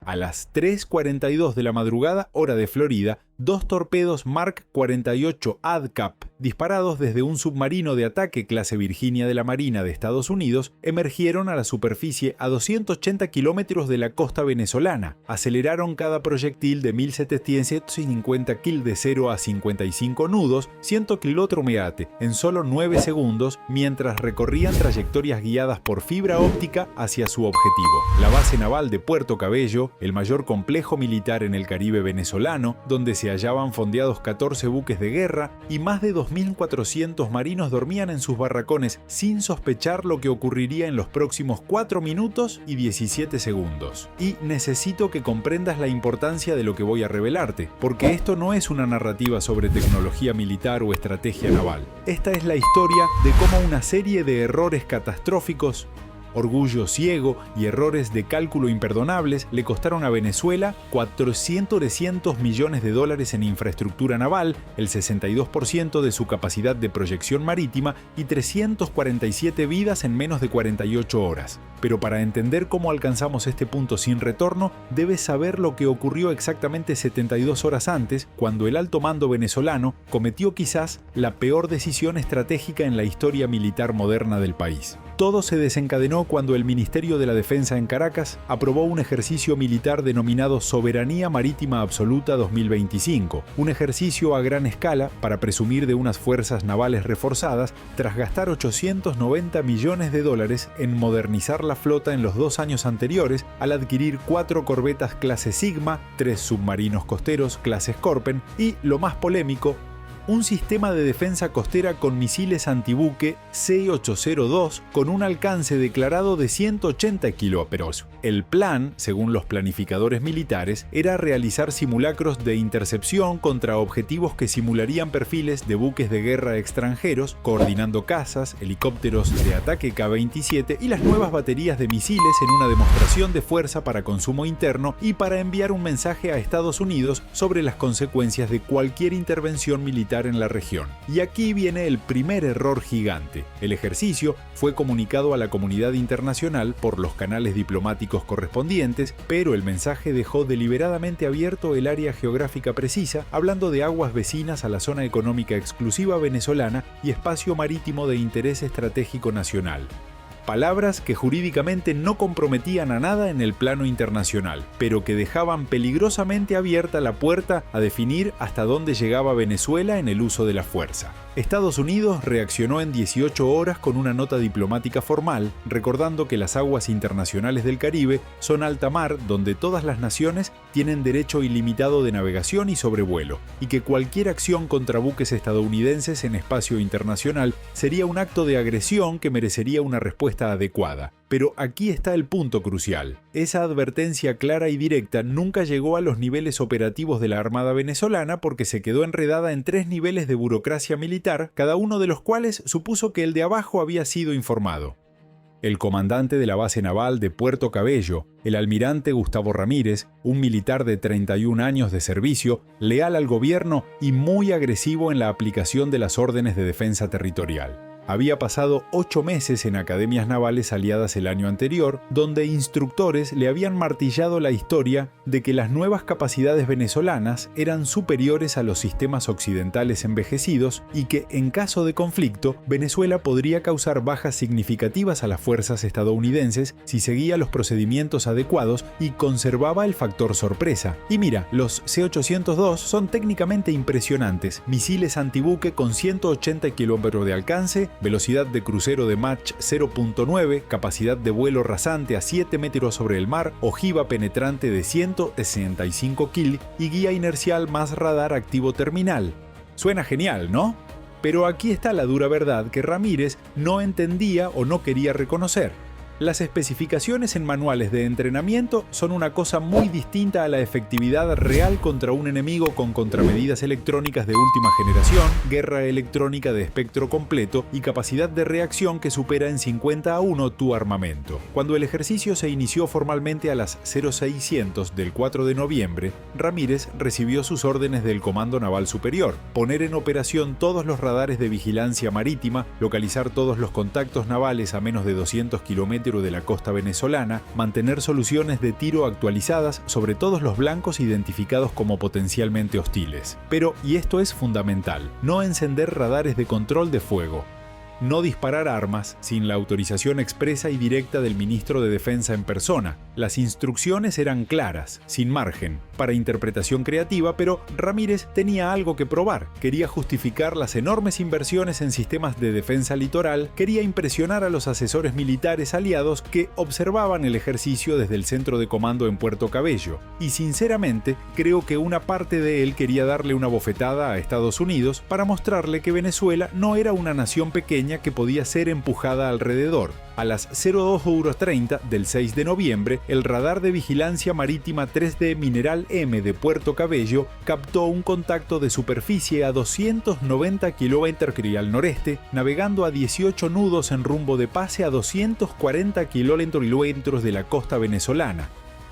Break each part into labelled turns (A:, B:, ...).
A: A las 3:42 de la madrugada, hora de Florida, 2 torpedos Mark 48 ADCAP, disparados desde un submarino de ataque clase Virginia de la Marina de Estados Unidos, emergieron a la superficie a 280 kilómetros de la costa venezolana. Aceleraron cada proyectil de 1750 kil de 0 a 55 nudos, 100 km en solo 9 segundos, mientras recorrían trayectorias guiadas por fibra óptica hacia su objetivo. La base naval de Puerto Cabello, el mayor complejo militar en el Caribe venezolano, donde se hallaban fondeados 14 buques de guerra y más de 2.400 marinos dormían en sus barracones sin sospechar lo que ocurriría en los próximos 4 minutos y 17 segundos. Y necesito que comprendas la importancia de lo que voy a revelarte, porque esto no es una narrativa sobre tecnología militar o estrategia naval. Esta es la historia de cómo una serie de errores catastróficos, orgullo ciego y errores de cálculo imperdonables le costaron a Venezuela 400 millones de dólares en infraestructura naval, el 62% de su capacidad de proyección marítima y 347 vidas en menos de 48 horas. Pero para entender cómo alcanzamos este punto sin retorno, debes saber lo que ocurrió exactamente 72 horas antes, cuando el alto mando venezolano cometió quizás la peor decisión estratégica en la historia militar moderna del país. Todo se desencadenó cuando el Ministerio de la Defensa en Caracas aprobó un ejercicio militar denominado Soberanía Marítima Absoluta 2025, un ejercicio a gran escala para presumir de unas fuerzas navales reforzadas tras gastar 890 millones de dólares en modernizar la flota en los 2 años anteriores al adquirir 4 corbetas clase Sigma, 3 submarinos costeros clase Skorpen y, lo más polémico, un sistema de defensa costera con misiles antibuque C-802 con un alcance declarado de 180 kilómetros. El plan, según los planificadores militares, era realizar simulacros de intercepción contra objetivos que simularían perfiles de buques de guerra extranjeros, coordinando cazas, helicópteros de ataque K-27 y las nuevas baterías de misiles en una demostración de fuerza para consumo interno y para enviar un mensaje a Estados Unidos sobre las consecuencias de cualquier intervención militar en la región. Y aquí viene el primer error gigante. El ejercicio fue comunicado a la comunidad internacional por los canales diplomáticos correspondientes, pero el mensaje dejó deliberadamente abierto el área geográfica precisa, hablando de aguas vecinas a la zona económica exclusiva venezolana y espacio marítimo de interés estratégico nacional. Palabras que jurídicamente no comprometían a nada en el plano internacional, pero que dejaban peligrosamente abierta la puerta a definir hasta dónde llegaba Venezuela en el uso de la fuerza. Estados Unidos reaccionó en 18 horas con una nota diplomática formal, recordando que las aguas internacionales del Caribe son alta mar donde todas las naciones tienen derecho ilimitado de navegación y sobrevuelo, y que cualquier acción contra buques estadounidenses en espacio internacional sería un acto de agresión que merecería una respuesta adecuada. Pero aquí está el punto crucial. Esa advertencia clara y directa nunca llegó a los niveles operativos de la Armada venezolana porque se quedó enredada en 3 niveles de burocracia militar, cada uno de los cuales supuso que el de abajo había sido informado. El comandante de la base naval de Puerto Cabello, el almirante Gustavo Ramírez, un militar de 31 años de servicio, leal al gobierno y muy agresivo en la aplicación de las órdenes de defensa territorial. Había pasado 8 meses en academias navales aliadas el año anterior, donde instructores le habían martillado la historia de que las nuevas capacidades venezolanas eran superiores a los sistemas occidentales envejecidos y que, en caso de conflicto, Venezuela podría causar bajas significativas a las fuerzas estadounidenses si seguía los procedimientos adecuados y conservaba el factor sorpresa. Y mira, los C-802 son técnicamente impresionantes, misiles antibuque con 180 kilómetros de alcance, velocidad de crucero de Mach 0.9, capacidad de vuelo rasante a 7 metros sobre el mar, ojiva penetrante de 165 kil y guía inercial más radar activo terminal. Suena genial, ¿no? Pero aquí está la dura verdad que Ramírez no entendía o no quería reconocer. Las especificaciones en manuales de entrenamiento son una cosa muy distinta a la efectividad real contra un enemigo con contramedidas electrónicas de última generación, guerra electrónica de espectro completo y capacidad de reacción que supera en 50-1 tu armamento. Cuando el ejercicio se inició formalmente a las 0600 del 4 de noviembre, Ramírez recibió sus órdenes del Comando Naval Superior: poner en operación todos los radares de vigilancia marítima, localizar todos los contactos navales a menos de 200 kilómetros perímetro de la costa venezolana, mantener soluciones de tiro actualizadas sobre todos los blancos identificados como potencialmente hostiles. Pero, y esto es fundamental, no encender radares de control de fuego. No disparar armas sin la autorización expresa y directa del ministro de Defensa en persona. Las instrucciones eran claras, sin margen, para interpretación creativa, pero Ramírez tenía algo que probar. Quería justificar las enormes inversiones en sistemas de defensa litoral, quería impresionar a los asesores militares aliados que observaban el ejercicio desde el centro de comando en Puerto Cabello. Y sinceramente, creo que una parte de él quería darle una bofetada a Estados Unidos para mostrarle que Venezuela no era una nación pequeña que podía ser empujada alrededor. A las 02:30 del 6 de noviembre, el radar de vigilancia marítima 3D Mineral M de Puerto Cabello captó un contacto de superficie a 290 km al noreste, navegando a 18 nudos en rumbo de pase a 240 km de la costa venezolana.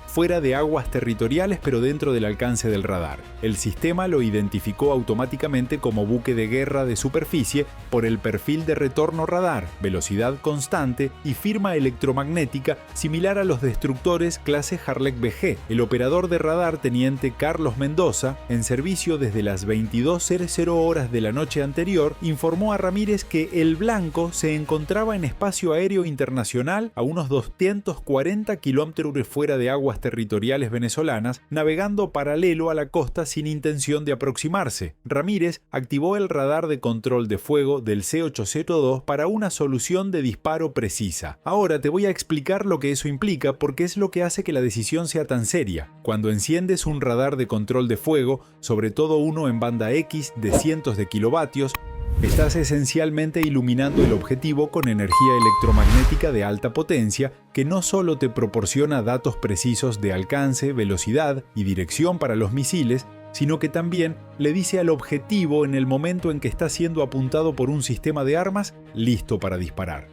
A: Fuera de aguas territoriales pero dentro del alcance del radar. El sistema lo identificó automáticamente como buque de guerra de superficie por el perfil de retorno radar, velocidad constante y firma electromagnética similar a los destructores clase Harlech BG. El operador de radar teniente Carlos Mendoza, en servicio desde las 22:00 horas de la noche anterior, informó a Ramírez que el blanco se encontraba en espacio aéreo internacional a unos 240 kilómetros fuera de aguas territoriales venezolanas, navegando paralelo a la costa sin intención de aproximarse. Ramírez activó el radar de control de fuego del C-802 para una solución de disparo precisa. Ahora te voy a explicar lo que eso implica porque es lo que hace que la decisión sea tan seria. Cuando enciendes un radar de control de fuego, sobre todo uno en banda X de cientos de kilovatios, estás esencialmente iluminando el objetivo con energía electromagnética de alta potencia que no solo te proporciona datos precisos de alcance, velocidad y dirección para los misiles, sino que también le dice al objetivo en el momento en que está siendo apuntado por un sistema de armas listo para disparar.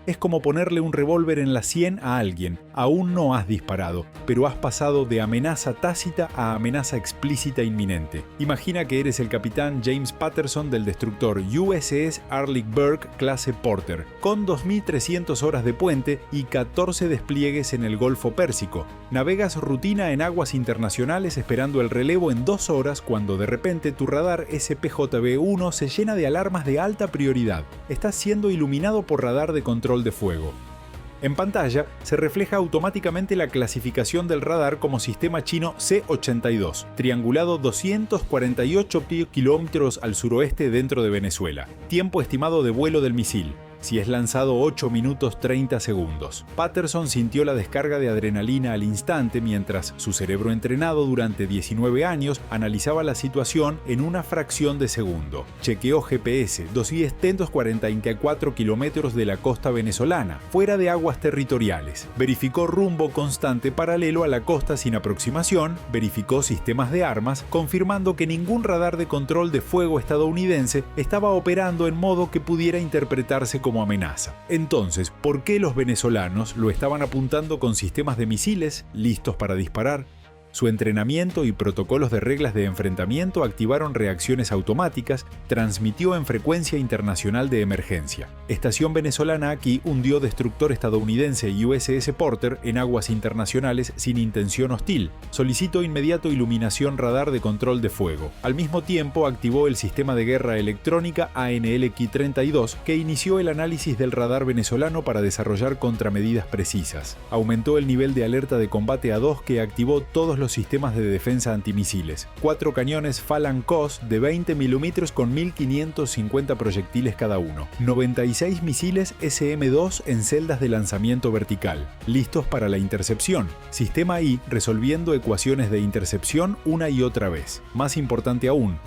A: Es como ponerle un revólver en la sien a alguien. Aún no has disparado, pero has pasado de amenaza tácita a amenaza explícita inminente. Imagina que eres el capitán James Patterson del destructor USS Arleigh Burke clase Porter, con 2.300 horas de puente y 14 despliegues en el Golfo Pérsico. Navegas rutina en aguas internacionales esperando el relevo en 2 horas cuando de repente tu radar SPJB-1 se llena de alarmas de alta prioridad. Estás siendo iluminado por radar de control de fuego. En pantalla se refleja automáticamente la clasificación del radar como sistema chino C-82, triangulado 248 kilómetros al suroeste dentro de Venezuela. Tiempo estimado de vuelo del misil. Si es lanzado 8 minutos 30 segundos. Patterson sintió la descarga de adrenalina al instante mientras su cerebro entrenado durante 19 años analizaba la situación en una fracción de segundo. Chequeó GPS, 244 kilómetros de la costa venezolana, fuera de aguas territoriales. Verificó rumbo constante paralelo a la costa sin aproximación, verificó sistemas de armas, confirmando que ningún radar de control de fuego estadounidense estaba operando en modo que pudiera interpretarse como amenaza. Entonces, ¿por qué los venezolanos lo estaban apuntando con sistemas de misiles listos para disparar? Su entrenamiento y protocolos de reglas de enfrentamiento activaron reacciones automáticas, transmitió en frecuencia internacional de emergencia. Estación venezolana aquí hundió destructor estadounidense USS Porter en aguas internacionales sin intención hostil. Solicitó inmediato iluminación radar de control de fuego. Al mismo tiempo activó el sistema de guerra electrónica ANLX-32 que inició el análisis del radar venezolano para desarrollar contramedidas precisas. Aumentó el nivel de alerta de combate a 2 que activó todos los sistemas de defensa antimisiles. 4 cañones Falan COS de 20 mm con 1550 proyectiles cada uno. 96 misiles SM-2 en celdas de lanzamiento vertical, listos para la intercepción. Sistema I resolviendo ecuaciones de intercepción una y otra vez. Más importante aún,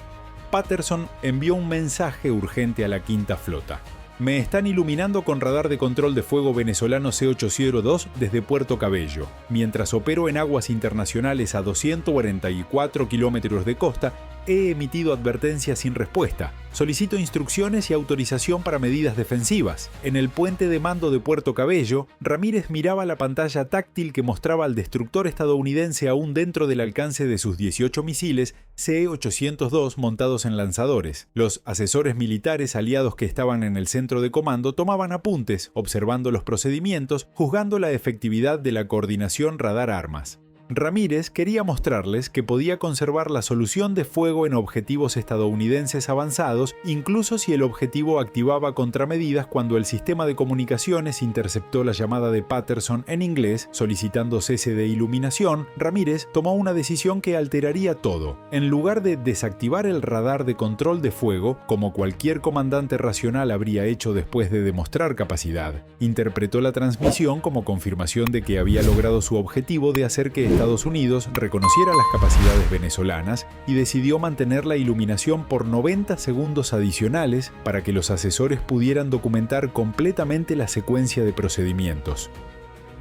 A: Patterson envió un mensaje urgente a la Quinta Flota. Me están iluminando con radar de control de fuego venezolano C-802 desde Puerto Cabello. Mientras opero en aguas internacionales a 244 kilómetros de costa, he emitido advertencia sin respuesta. Solicito instrucciones y autorización para medidas defensivas. En el puente de mando de Puerto Cabello, Ramírez miraba la pantalla táctil que mostraba al destructor estadounidense aún dentro del alcance de sus 18 misiles CE-802 montados en lanzadores. Los asesores militares aliados que estaban en el centro de comando tomaban apuntes, observando los procedimientos, juzgando la efectividad de la coordinación radar-armas. Ramírez quería mostrarles que podía conservar la solución de fuego en objetivos estadounidenses avanzados, incluso si el objetivo activaba contramedidas cuando el sistema de comunicaciones interceptó la llamada de Patterson en inglés solicitando cese de iluminación. Ramírez tomó una decisión que alteraría todo. En lugar de desactivar el radar de control de fuego, como cualquier comandante racional habría hecho después de demostrar capacidad, interpretó la transmisión como confirmación de que había logrado su objetivo de hacer que Estados Unidos reconociera las capacidades venezolanas y decidió mantener la iluminación por 90 segundos adicionales para que los asesores pudieran documentar completamente la secuencia de procedimientos.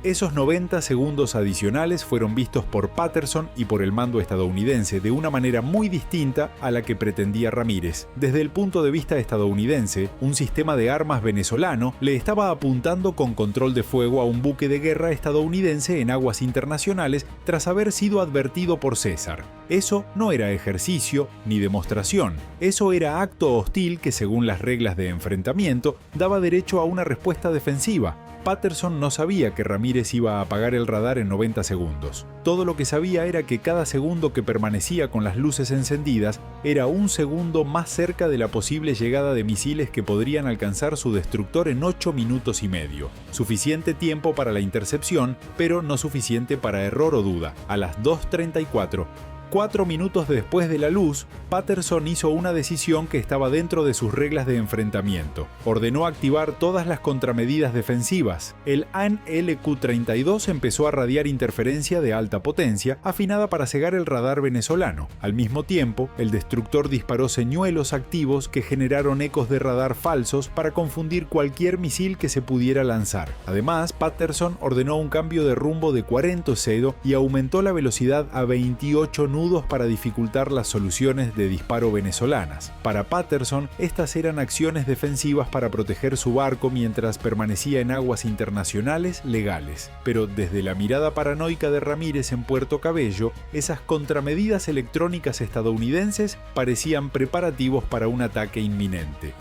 A: Esos 90 segundos adicionales fueron vistos por Patterson y por el mando estadounidense de una manera muy distinta a la que pretendía Ramírez. Desde el punto de vista estadounidense, un sistema de armas venezolano le estaba apuntando con control de fuego a un buque de guerra estadounidense en aguas internacionales tras haber sido advertido por César. Eso no era ejercicio ni demostración. Eso era acto hostil que, según las reglas de enfrentamiento, daba derecho a una respuesta defensiva. Patterson no sabía que Ramírez iba a apagar el radar en 90 segundos. Todo lo que sabía era que cada segundo que permanecía con las luces encendidas era un segundo más cerca de la posible llegada de misiles que podrían alcanzar su destructor en 8 minutos y medio. Suficiente tiempo para la intercepción, pero no suficiente para error o duda. A las 2:34, 4 minutos después de la luz, Patterson hizo una decisión que estaba dentro de sus reglas de enfrentamiento. Ordenó activar todas las contramedidas defensivas. El AN-LQ-32 empezó a radiar interferencia de alta potencia, afinada para cegar el radar venezolano. Al mismo tiempo, el destructor disparó señuelos activos que generaron ecos de radar falsos para confundir cualquier misil que se pudiera lanzar. Además, Patterson ordenó un cambio de rumbo de 40 cedo y aumentó la velocidad a 28 nudos para dificultar las soluciones de disparo venezolanas. Para Patterson, estas eran acciones defensivas para proteger su barco mientras permanecía en aguas internacionales legales. Pero desde la mirada paranoica de Ramírez en Puerto Cabello, esas contramedidas electrónicas estadounidenses parecían preparativos para un ataque inminente.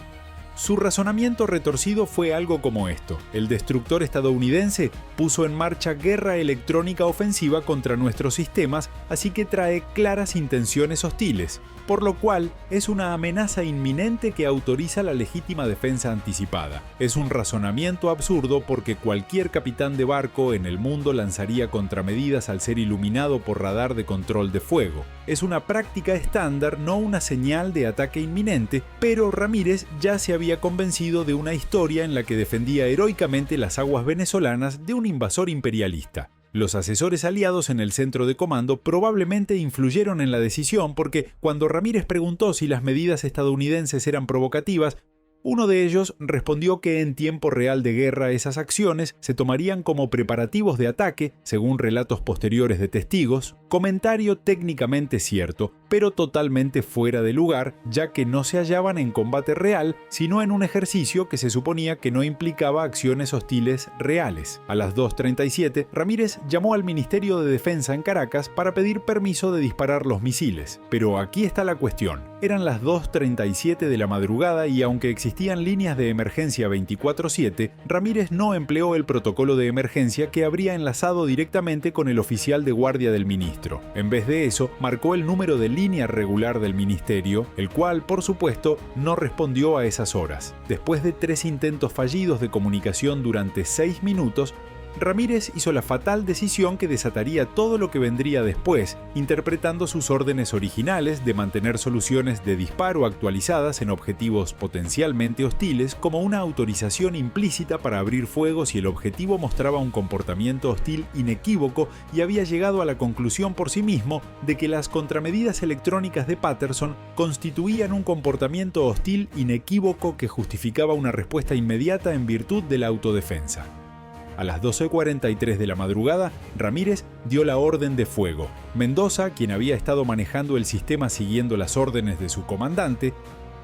A: Su razonamiento retorcido fue algo como esto: el destructor estadounidense puso en marcha guerra electrónica ofensiva contra nuestros sistemas, así que trae claras intenciones hostiles, por lo cual es una amenaza inminente que autoriza la legítima defensa anticipada. Es un razonamiento absurdo porque cualquier capitán de barco en el mundo lanzaría contramedidas al ser iluminado por radar de control de fuego. Es una práctica estándar, no una señal de ataque inminente, pero Ramírez ya se había convencido de una historia en la que defendía heroicamente las aguas venezolanas de un invasor imperialista. Los asesores aliados en el centro de comando probablemente influyeron en la decisión porque cuando Ramírez preguntó si las medidas estadounidenses eran provocativas, uno de ellos respondió que en tiempo real de guerra esas acciones se tomarían como preparativos de ataque, según relatos posteriores de testigos, comentario técnicamente cierto, pero totalmente fuera de lugar, ya que no se hallaban en combate real, sino en un ejercicio que se suponía que no implicaba acciones hostiles reales. A las 2:37, Ramírez llamó al Ministerio de Defensa en Caracas para pedir permiso de disparar los misiles. Pero aquí está la cuestión. Eran las 2:37 de la madrugada y aunque existían líneas de emergencia 24/7, Ramírez no empleó el protocolo de emergencia que habría enlazado directamente con el oficial de guardia del ministro. En vez de eso, marcó el número de línea regular del ministerio, el cual, por supuesto, no respondió a esas horas. Después de 3 intentos fallidos de comunicación durante 6 minutos, Ramírez hizo la fatal decisión que desataría todo lo que vendría después, interpretando sus órdenes originales de mantener soluciones de disparo actualizadas en objetivos potencialmente hostiles como una autorización implícita para abrir fuego si el objetivo mostraba un comportamiento hostil inequívoco y había llegado a la conclusión por sí mismo de que las contramedidas electrónicas de Patterson constituían un comportamiento hostil inequívoco que justificaba una respuesta inmediata en virtud de la autodefensa. A las 12:43 de la madrugada, Ramírez dio la orden de fuego. Mendoza, quien había estado manejando el sistema siguiendo las órdenes de su comandante,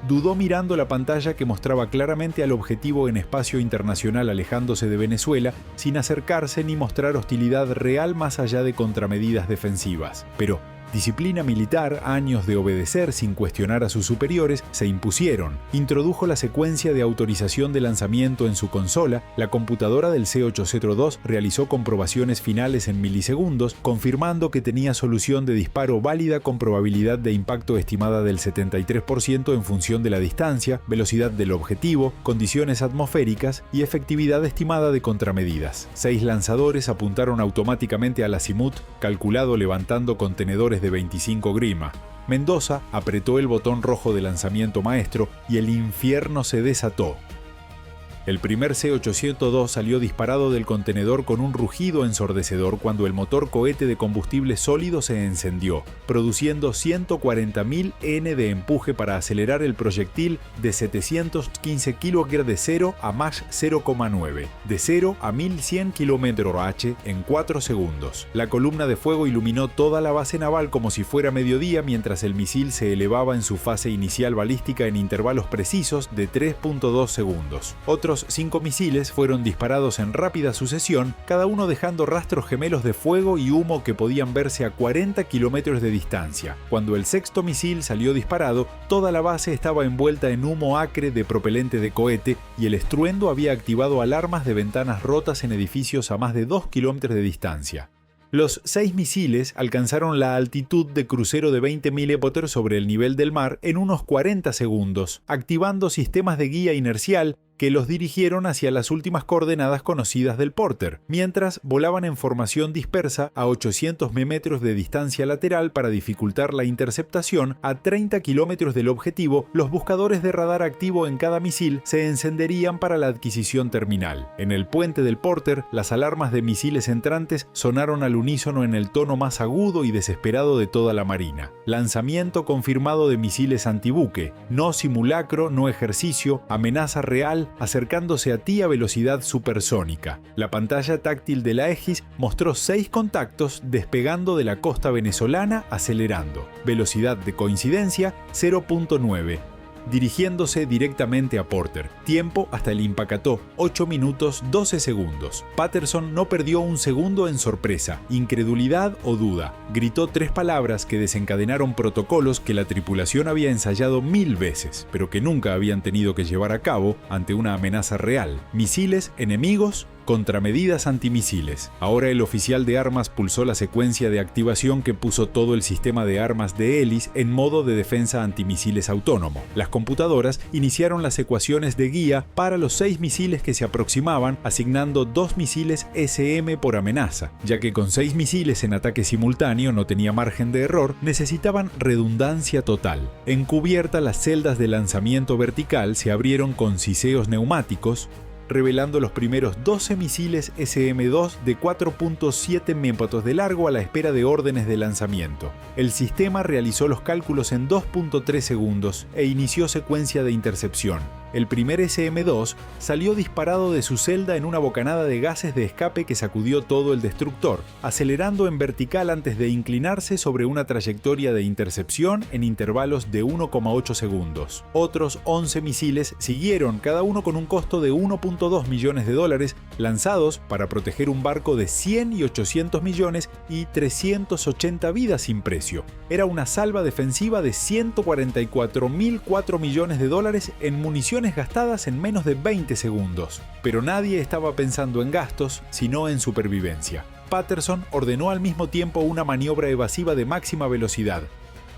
A: dudó mirando la pantalla que mostraba claramente al objetivo en espacio internacional alejándose de Venezuela, sin acercarse ni mostrar hostilidad real más allá de contramedidas defensivas. Pero disciplina militar, años de obedecer sin cuestionar a sus superiores, se impusieron. Introdujo la secuencia de autorización de lanzamiento en su consola, la computadora del C-802 realizó comprobaciones finales en milisegundos, confirmando que tenía solución de disparo válida con probabilidad de impacto estimada del 73% en función de la distancia, velocidad del objetivo, condiciones atmosféricas y efectividad estimada de contramedidas. 6 lanzadores apuntaron automáticamente al azimut, calculado levantando contenedores de 25 grima. Mendoza apretó el botón rojo de lanzamiento maestro y el infierno se desató. El primer C-802 salió disparado del contenedor con un rugido ensordecedor cuando el motor cohete de combustible sólido se encendió, produciendo 140.000 N de empuje para acelerar el proyectil de 715 kg de 0 a Mach 0,9, de 0 a 1100 km/h en 4 segundos. La columna de fuego iluminó toda la base naval como si fuera mediodía mientras el misil se elevaba en su fase inicial balística en intervalos precisos de 3.2 segundos. Otros 5 misiles fueron disparados en rápida sucesión, cada uno dejando rastros gemelos de fuego y humo que podían verse a 40 kilómetros de distancia. Cuando el sexto misil salió disparado, toda la base estaba envuelta en humo acre de propelente de cohete y el estruendo había activado alarmas de ventanas rotas en edificios a más de 2 kilómetros de distancia. Los 6 misiles alcanzaron la altitud de crucero de 20 milímetros sobre el nivel del mar en unos 40 segundos, activando sistemas de guía inercial que los dirigieron hacia las últimas coordenadas conocidas del Porter, mientras volaban en formación dispersa a 800 metros de distancia lateral para dificultar la interceptación. A 30 kilómetros del objetivo, los buscadores de radar activo en cada misil se encenderían para la adquisición terminal. En el puente del Porter, las alarmas de misiles entrantes sonaron al unísono en el tono más agudo y desesperado de toda la Marina. Lanzamiento confirmado de misiles antibuque, no simulacro, no ejercicio, amenaza real, acercándose a ti a velocidad supersónica. La pantalla táctil de la Aegis mostró 6 contactos despegando de la costa venezolana acelerando. Velocidad de coincidencia 0.9. Dirigiéndose directamente a Porter. Tiempo hasta el impacató, 8 minutos 12 segundos. Patterson no perdió un segundo en sorpresa, incredulidad o duda. Gritó 3 palabras que desencadenaron protocolos que la tripulación había ensayado 1000 veces, pero que nunca habían tenido que llevar a cabo ante una amenaza real. Misiles enemigos, contramedidas antimisiles. Ahora el oficial de armas pulsó la secuencia de activación que puso todo el sistema de armas de Ellis en modo de defensa antimisiles autónomo. Las computadoras iniciaron las ecuaciones de guía para los 6 misiles que se aproximaban, asignando 2 misiles SM por amenaza, ya que con 6 misiles en ataque simultáneo no tenía margen de error, necesitaban redundancia total. En cubierta, las celdas de lanzamiento vertical se abrieron con siseos neumáticos, revelando los primeros 12 misiles SM-2 de 4.7 metros de largo a la espera de órdenes de lanzamiento. El sistema realizó los cálculos en 2.3 segundos e inició secuencia de intercepción. El primer SM-2 salió disparado de su celda en una bocanada de gases de escape que sacudió todo el destructor, acelerando en vertical antes de inclinarse sobre una trayectoria de intercepción en intervalos de 1,8 segundos. Otros 11 misiles siguieron, cada uno con un costo de 1.2 millones de dólares, lanzados para proteger un barco de 100 y 800 millones y 380 vidas sin precio. Era una salva defensiva de 144.004 millones de dólares en municiones gastadas en menos de 20 segundos. Pero nadie estaba pensando en gastos, sino en supervivencia. Patterson ordenó al mismo tiempo una maniobra evasiva de máxima velocidad,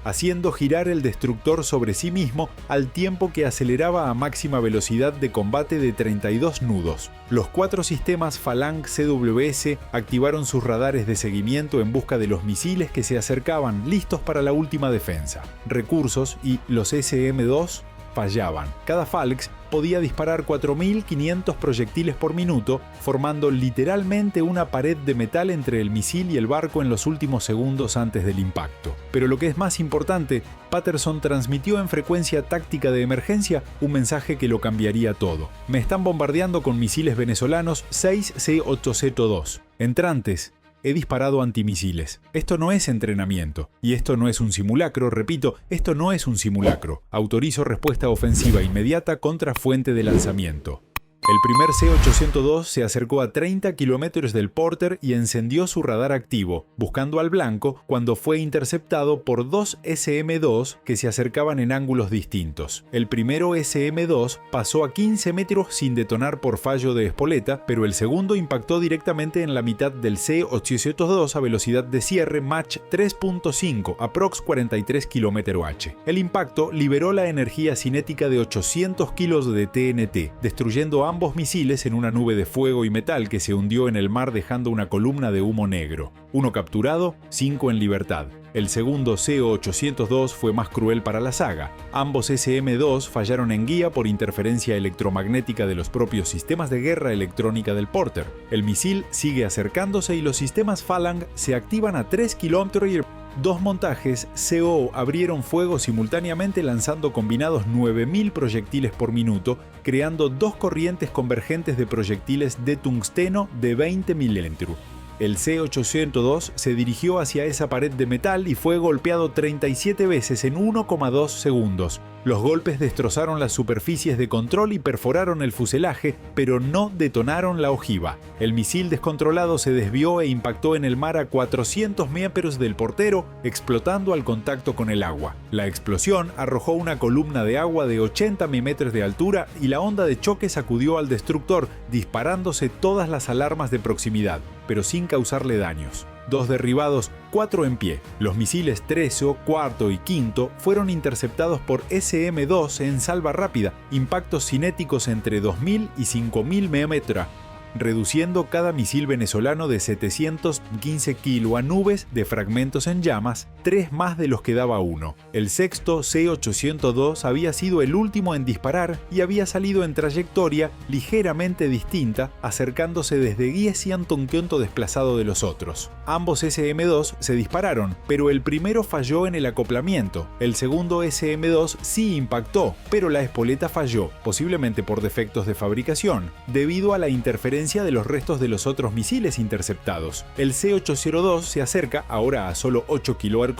A: haciendo girar el destructor sobre sí mismo al tiempo que aceleraba a máxima velocidad de combate de 32 nudos. Los 4 sistemas Falang CWS activaron sus radares de seguimiento en busca de los misiles que se acercaban, listos para la última defensa. Recursos y los SM-2 fallaban. Cada Falx podía disparar 4.500 proyectiles por minuto, formando literalmente una pared de metal entre el misil y el barco en los últimos segundos antes del impacto. Pero lo que es más importante, Patterson transmitió en frecuencia táctica de emergencia un mensaje que lo cambiaría todo. Me están bombardeando con misiles venezolanos 6C-8Z2. Entrantes. He disparado antimisiles. Esto no es entrenamiento. Y esto no es un simulacro, repito, esto no es un simulacro. Autorizo respuesta ofensiva inmediata contra fuente de lanzamiento. El primer C-802 se acercó a 30 kilómetros del Porter y encendió su radar activo, buscando al blanco cuando fue interceptado por dos SM-2 que se acercaban en ángulos distintos. El primero SM-2 pasó a 15 metros sin detonar por fallo de espoleta, pero el segundo impactó directamente en la mitad del C-802 a velocidad de cierre Mach 3.5, aprox 43 km/h. El impacto liberó la energía cinética de 800 kilos de TNT, destruyendo ambos misiles en una nube de fuego y metal que se hundió en el mar dejando una columna de humo negro. Uno capturado, 5 en libertad. El segundo C-802 fue más cruel para la saga. Ambos SM-2 fallaron en guía por interferencia electromagnética de los propios sistemas de guerra electrónica del Porter. El misil sigue acercándose y los sistemas Phalang se activan a 3 km. Dos montajes CO abrieron fuego simultáneamente lanzando combinados 9.000 proyectiles por minuto, creando dos corrientes convergentes de proyectiles de tungsteno de 20 milímetros. El C-802 se dirigió hacia esa pared de metal y fue golpeado 37 veces en 1,2 segundos. Los golpes destrozaron las superficies de control y perforaron el fuselaje, pero no detonaron la ojiva. El misil descontrolado se desvió e impactó en el mar a 400 metros del portero, explotando al contacto con el agua. La explosión arrojó una columna de agua de 80 metros de altura y la onda de choque sacudió al destructor, disparándose todas las alarmas de proximidad, pero sin causarle daños. 2 derribados, 4 en pie. Los misiles 13, 4 y 5 fueron interceptados por SM-2 en salva rápida, impactos cinéticos entre 2.000 y 5.000 metros, reduciendo cada misil venezolano de 715 kg a nubes de fragmentos en llamas, 3 más de los que daba uno. El sexto C-802 había sido el último en disparar y había salido en trayectoria ligeramente distinta, acercándose desde Guiesiantonquionto desplazado de los otros. Ambos SM-2 se dispararon, pero el primero falló en el acoplamiento. El segundo SM-2 sí impactó, pero la espoleta falló, posiblemente por defectos de fabricación, debido a la interferencia de los restos de los otros misiles interceptados. El C-802 se acerca, ahora a solo 8 km,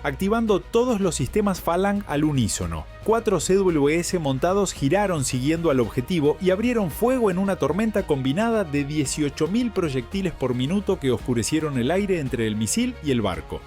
A: activando todos los sistemas Phalang al unísono. 4 CWS montados giraron siguiendo al objetivo y abrieron fuego en una tormenta combinada de 18.000 proyectiles por minuto que oscurecieron el aire entre el misil y el barco.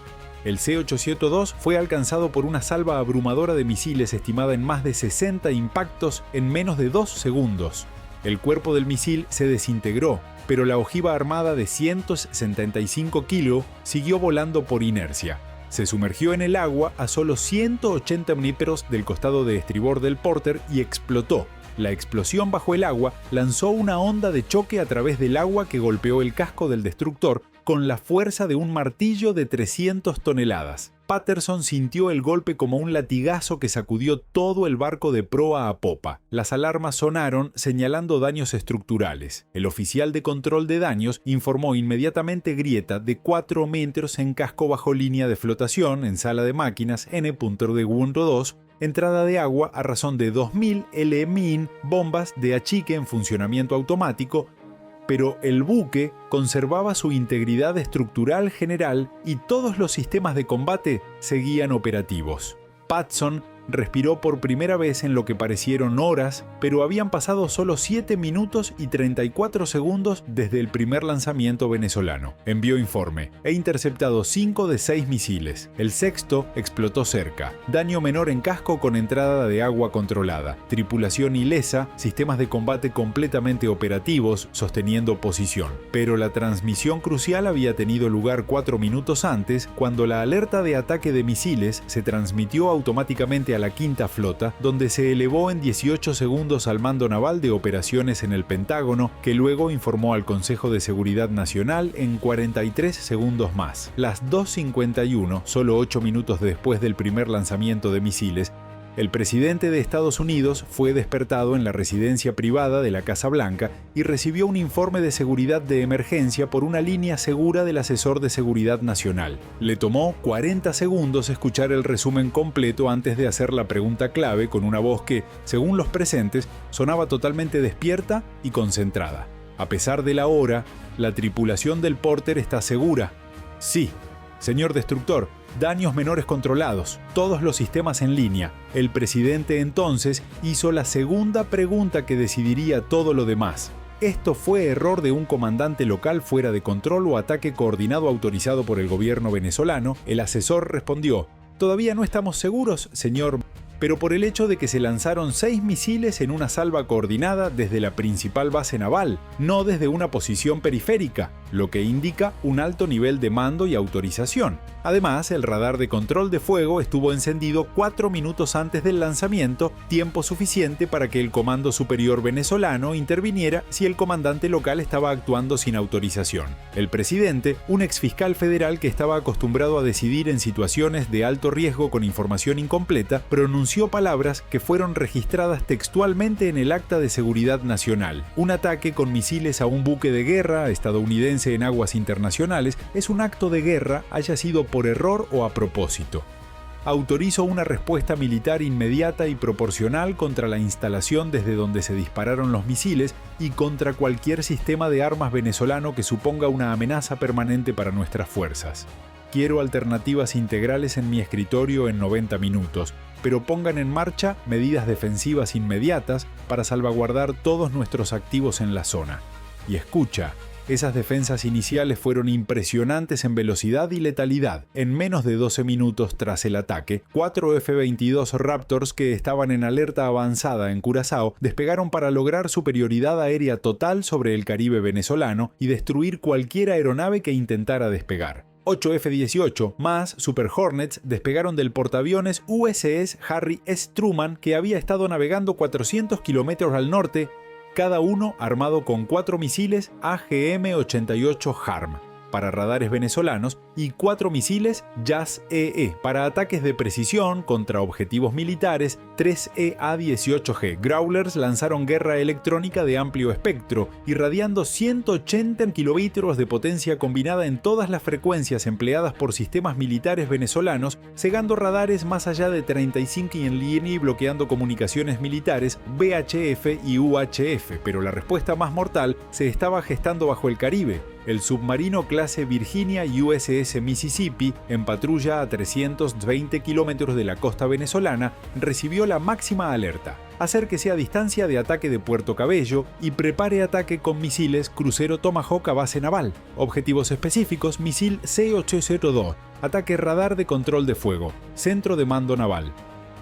A: El C-802 fue alcanzado por una salva abrumadora de misiles estimada en más de 60 impactos en menos de 2 segundos. El cuerpo del misil se desintegró, pero la ojiva armada de 175 kg siguió volando por inercia. Se sumergió en el agua a solo 180 metros del costado de estribor del Porter y explotó. La explosión bajo el agua lanzó una onda de choque a través del agua que golpeó el casco del destructor con la fuerza de un martillo de 300 toneladas. Patterson sintió el golpe como un latigazo que sacudió todo el barco de proa a popa. Las alarmas sonaron señalando daños estructurales. El oficial de control de daños informó inmediatamente grieta de 4 metros en casco bajo línea de flotación en sala de máquinas N.2, entrada de agua a razón de 2.000 LMIN, bombas de achique en funcionamiento automático, pero el buque conservaba su integridad estructural general y todos los sistemas de combate seguían operativos. Patterson respiró por primera vez en lo que parecieron horas, pero habían pasado solo 7 minutos y 34 segundos desde el primer lanzamiento venezolano. Envió informe. He interceptado 5 de 6 misiles. El sexto explotó cerca. Daño menor en casco con entrada de agua controlada. Tripulación ilesa, sistemas de combate completamente operativos, sosteniendo posición. Pero la transmisión crucial había tenido lugar 4 minutos antes, cuando la alerta de ataque de misiles se transmitió automáticamente a la quinta flota, donde se elevó en 18 segundos al Mando Naval de Operaciones en el Pentágono, que luego informó al Consejo de Seguridad Nacional en 43 segundos más. Las 2:51, solo 8 minutos después del primer lanzamiento de misiles, El presidente de Estados Unidos fue despertado en la residencia privada de la Casa Blanca y recibió un informe de seguridad de emergencia por una línea segura del asesor de seguridad nacional. Le tomó 40 segundos escuchar el resumen completo antes de hacer la pregunta clave con una voz que, según los presentes, sonaba totalmente despierta y concentrada. A pesar de la hora, la tripulación del Porter está segura. Sí, señor destructor, daños menores controlados, todos los sistemas en línea. El presidente entonces hizo la segunda pregunta que decidiría todo lo demás. ¿Esto fue error de un comandante local fuera de control o ataque coordinado autorizado por el gobierno venezolano? El asesor respondió: todavía no estamos seguros, señor, pero por el hecho de que se lanzaron 6 misiles en una salva coordinada desde la principal base naval, no desde una posición periférica, lo que indica un alto nivel de mando y autorización. Además, el radar de control de fuego estuvo encendido 4 minutos antes del lanzamiento, tiempo suficiente para que el Comando Superior venezolano interviniera si el comandante local estaba actuando sin autorización. El presidente, un exfiscal federal que estaba acostumbrado a decidir en situaciones de alto riesgo con información incompleta, pronunció palabras que fueron registradas textualmente en el Acta de Seguridad Nacional. Un ataque con misiles a un buque de guerra estadounidense en aguas internacionales es un acto de guerra, haya sido por error o a propósito. Autorizo una respuesta militar inmediata y proporcional contra la instalación desde donde se dispararon los misiles y contra cualquier sistema de armas venezolano que suponga una amenaza permanente para nuestras fuerzas. Quiero alternativas integrales en mi escritorio en 90 minutos, pero pongan en marcha medidas defensivas inmediatas para salvaguardar todos nuestros activos en la zona. Y escucha, esas defensas iniciales fueron impresionantes en velocidad y letalidad. En menos de 12 minutos tras el ataque, 4 F-22 Raptors que estaban en alerta avanzada en Curazao despegaron para lograr superioridad aérea total sobre el Caribe venezolano y destruir cualquier aeronave que intentara despegar. 8 F-18 más Super Hornets despegaron del portaaviones USS Harry S. Truman, que había estado navegando 400 kilómetros al norte, cada uno armado con 4 misiles AGM-88 HARM para radares venezolanos y 4 misiles JAS-EE para ataques de precisión contra objetivos militares. 3 EA-18G Growlers lanzaron guerra electrónica de amplio espectro, irradiando 180 kilómetros de potencia combinada en todas las frecuencias empleadas por sistemas militares venezolanos, cegando radares más allá de 35 y en línea y bloqueando comunicaciones militares VHF y UHF, pero la respuesta más mortal se estaba gestando bajo el Caribe. El submarino clase Virginia USS Mississippi, en patrulla a 320 kilómetros de la costa venezolana, recibió la máxima alerta: acérquese a distancia de ataque de Puerto Cabello y prepare ataque con misiles crucero Tomahawk a base naval. Objetivos específicos: misil C-802, ataque radar de control de fuego, centro de mando naval,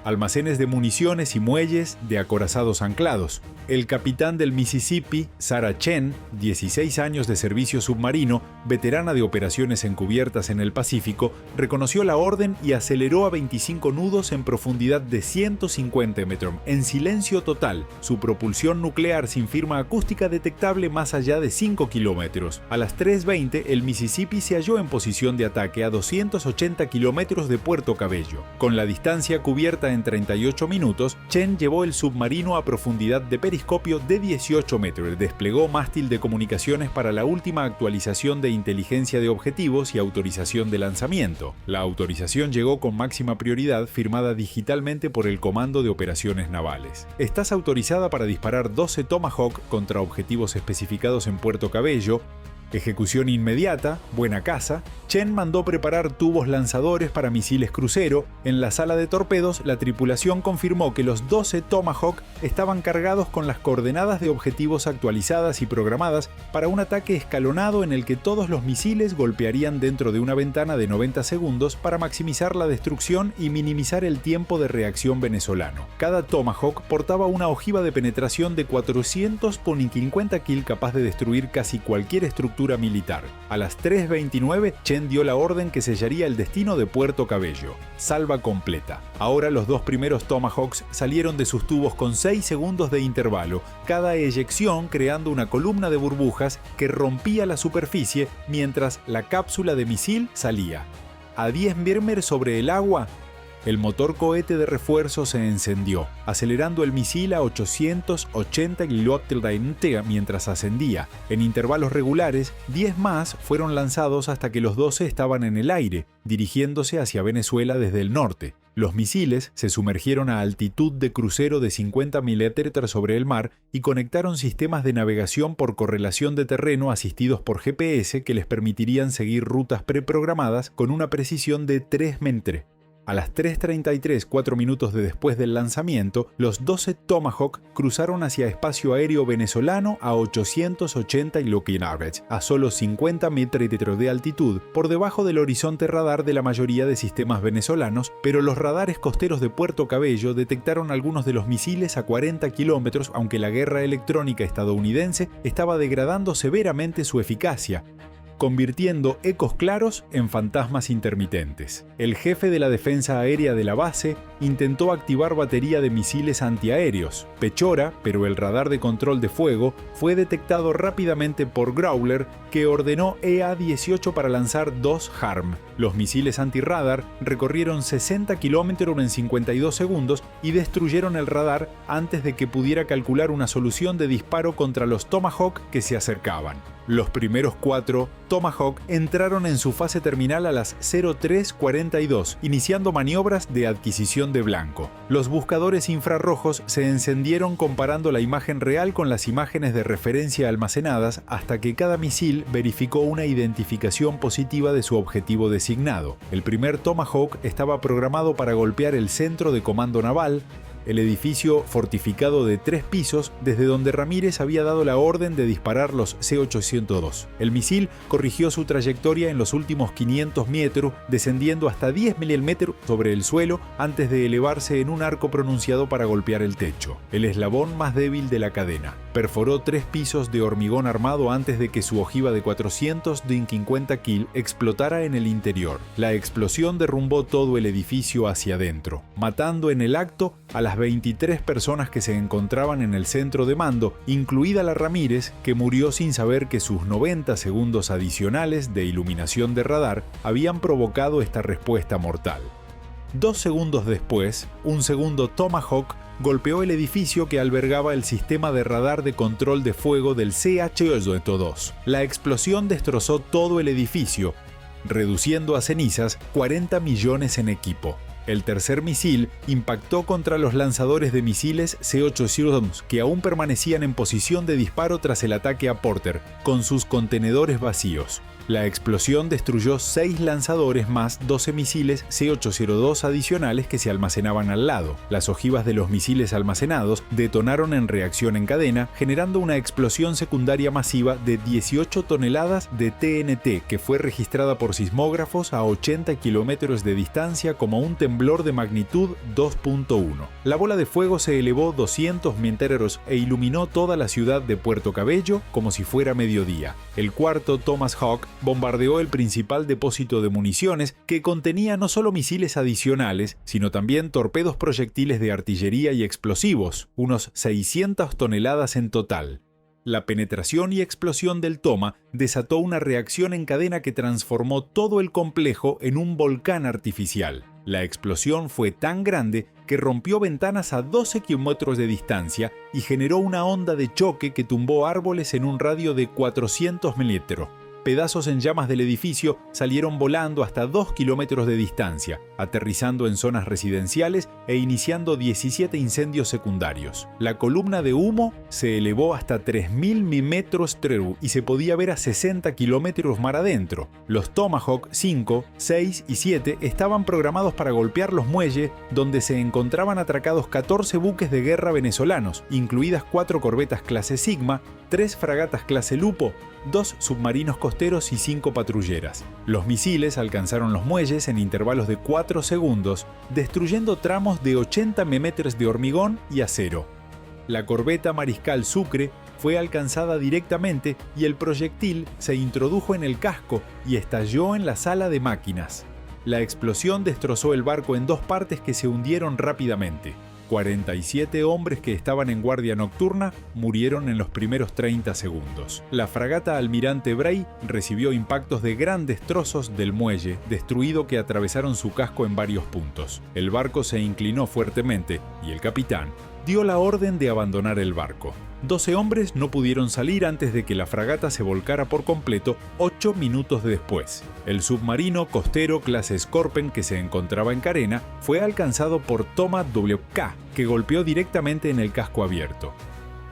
A: almacenes de municiones y muelles de acorazados anclados. El capitán del Mississippi, Sarah Chen, 16 años de servicio submarino, veterana de operaciones encubiertas en el Pacífico, reconoció la orden y aceleró a 25 nudos en profundidad de 150 metros, en silencio total, su propulsión nuclear sin firma acústica detectable más allá de 5 kilómetros. A las 3:20, el Mississippi se halló en posición de ataque a 280 kilómetros de Puerto Cabello. Con la distancia cubierta en 38 minutos, Chen llevó el submarino a profundidad de periscopio de 18 metros, desplegó mástil de comunicaciones para la última actualización de inteligencia de objetivos y autorización de lanzamiento. La autorización llegó con máxima prioridad, firmada digitalmente por el Comando de Operaciones Navales. Estás autorizada para disparar 12 Tomahawk contra objetivos especificados en Puerto Cabello. Ejecución inmediata, buena casa. Chen mandó preparar tubos lanzadores para misiles crucero. En la sala de torpedos, la tripulación confirmó que los 12 Tomahawk estaban cargados con las coordenadas de objetivos actualizadas y programadas para un ataque escalonado en el que todos los misiles golpearían dentro de una ventana de 90 segundos para maximizar la destrucción y minimizar el tiempo de reacción venezolano. Cada Tomahawk portaba una ojiva de penetración de 450 kil capaz de destruir casi cualquier estructura militar. A las 3:29, Chen dio la orden que sellaría el destino de Puerto Cabello. Salva completa. Ahora los 2 primeros Tomahawks salieron de sus tubos con 6 segundos de intervalo, cada eyección creando una columna de burbujas que rompía la superficie mientras la cápsula de misil salía. A 10 Mirmer sobre el agua, el motor cohete de refuerzo se encendió, acelerando el misil a 880 km mientras ascendía. En intervalos regulares, 10 más fueron lanzados hasta que los 12 estaban en el aire, dirigiéndose hacia Venezuela desde el norte. Los misiles se sumergieron a altitud de crucero de 50 milímetros sobre el mar y conectaron sistemas de navegación por correlación de terreno asistidos por GPS que les permitirían seguir rutas preprogramadas con una precisión de 3 metros. A las 3:33, 4 minutos después del lanzamiento, los 12 Tomahawk cruzaron hacia espacio aéreo venezolano a 880 km, a solo 50 metros de altitud, por debajo del horizonte radar de la mayoría de sistemas venezolanos, pero los radares costeros de Puerto Cabello detectaron algunos de los misiles a 40 kilómetros, aunque la guerra electrónica estadounidense estaba degradando severamente su eficacia, convirtiendo ecos claros en fantasmas intermitentes. El jefe de la defensa aérea de la base intentó activar batería de misiles antiaéreos, Pechora, pero el radar de control de fuego fue detectado rápidamente por Growler, que ordenó EA-18 para lanzar 2 HARM. Los misiles antirradar recorrieron 60 kilómetros en 52 segundos y destruyeron el radar antes de que pudiera calcular una solución de disparo contra los Tomahawk que se acercaban. Los primeros 4 Tomahawk entraron en su fase terminal a las 03:42, iniciando maniobras de adquisición de blanco. Los buscadores infrarrojos se encendieron comparando la imagen real con las imágenes de referencia almacenadas hasta que cada misil verificó una identificación positiva de su objetivo designado. El primer Tomahawk estaba programado para golpear el centro de comando naval, el edificio fortificado de 3 pisos desde donde Ramírez había dado la orden de disparar los C-802. El misil corrigió su trayectoria en los últimos 500 metros, descendiendo hasta 10 milímetros sobre el suelo antes de elevarse en un arco pronunciado para golpear el techo, el eslabón más débil de la cadena. Perforó 3 pisos de hormigón armado antes de que su ojiva de 450 kil explotara en el interior. La explosión derrumbó todo el edificio hacia adentro, matando en el acto a las 23 personas que se encontraban en el centro de mando, incluida la Ramírez, que murió sin saber que sus 90 segundos adicionales de iluminación de radar habían provocado esta respuesta mortal. 2 segundos después, un segundo Tomahawk golpeó el edificio que albergaba el sistema de radar de control de fuego del CH-82. La explosión destrozó todo el edificio, reduciendo a cenizas 40 millones en equipo. El tercer misil impactó contra los lanzadores de misiles C-802 que aún permanecían en posición de disparo tras el ataque a Porter, con sus contenedores vacíos. La explosión destruyó 6 lanzadores más 12 misiles C-802 adicionales que se almacenaban al lado. Las ojivas de los misiles almacenados detonaron en reacción en cadena, generando una explosión secundaria masiva de 18 toneladas de TNT que fue registrada por sismógrafos a 80 kilómetros de distancia como un temblor de magnitud 2.1. La bola de fuego se elevó 200 metros e iluminó toda la ciudad de Puerto Cabello como si fuera mediodía. El cuarto Tomahawk bombardeó el principal depósito de municiones que contenía no solo misiles adicionales, sino también torpedos proyectiles de artillería y explosivos, unos 600 toneladas en total. La penetración y explosión del Toma desató una reacción en cadena que transformó todo el complejo en un volcán artificial. La explosión fue tan grande que rompió ventanas a 12 kilómetros de distancia y generó una onda de choque que tumbó árboles en un radio de 400 metros. Pedazos en llamas del edificio salieron volando hasta 2 kilómetros de distancia, aterrizando en zonas residenciales e iniciando 17 incendios secundarios. La columna de humo se elevó hasta 3.000 metros y se podía ver a 60 kilómetros mar adentro. Los Tomahawk 5, 6 y 7 estaban programados para golpear los muelles donde se encontraban atracados 14 buques de guerra venezolanos, incluidas 4 corbetas clase Sigma, 3 fragatas clase Lupo, 2 submarinos costeros y 5 patrulleras. Los misiles alcanzaron los muelles en intervalos de 4 segundos, destruyendo tramos de 80 metros de hormigón y acero. La corbeta Mariscal Sucre fue alcanzada directamente y el proyectil se introdujo en el casco y estalló en la sala de máquinas. La explosión destrozó el barco en 2 partes que se hundieron rápidamente. 47 hombres que estaban en guardia nocturna murieron en los primeros 30 segundos. La fragata Almirante Bray recibió impactos de grandes trozos del muelle, destruido, que atravesaron su casco en varios puntos. El barco se inclinó fuertemente y el capitán dio la orden de abandonar el barco. 12 hombres no pudieron salir antes de que la fragata se volcara por completo 8 minutos después. El submarino costero clase Skorpen, que se encontraba en carena, fue alcanzado por Thomas W.K., que golpeó directamente en el casco abierto.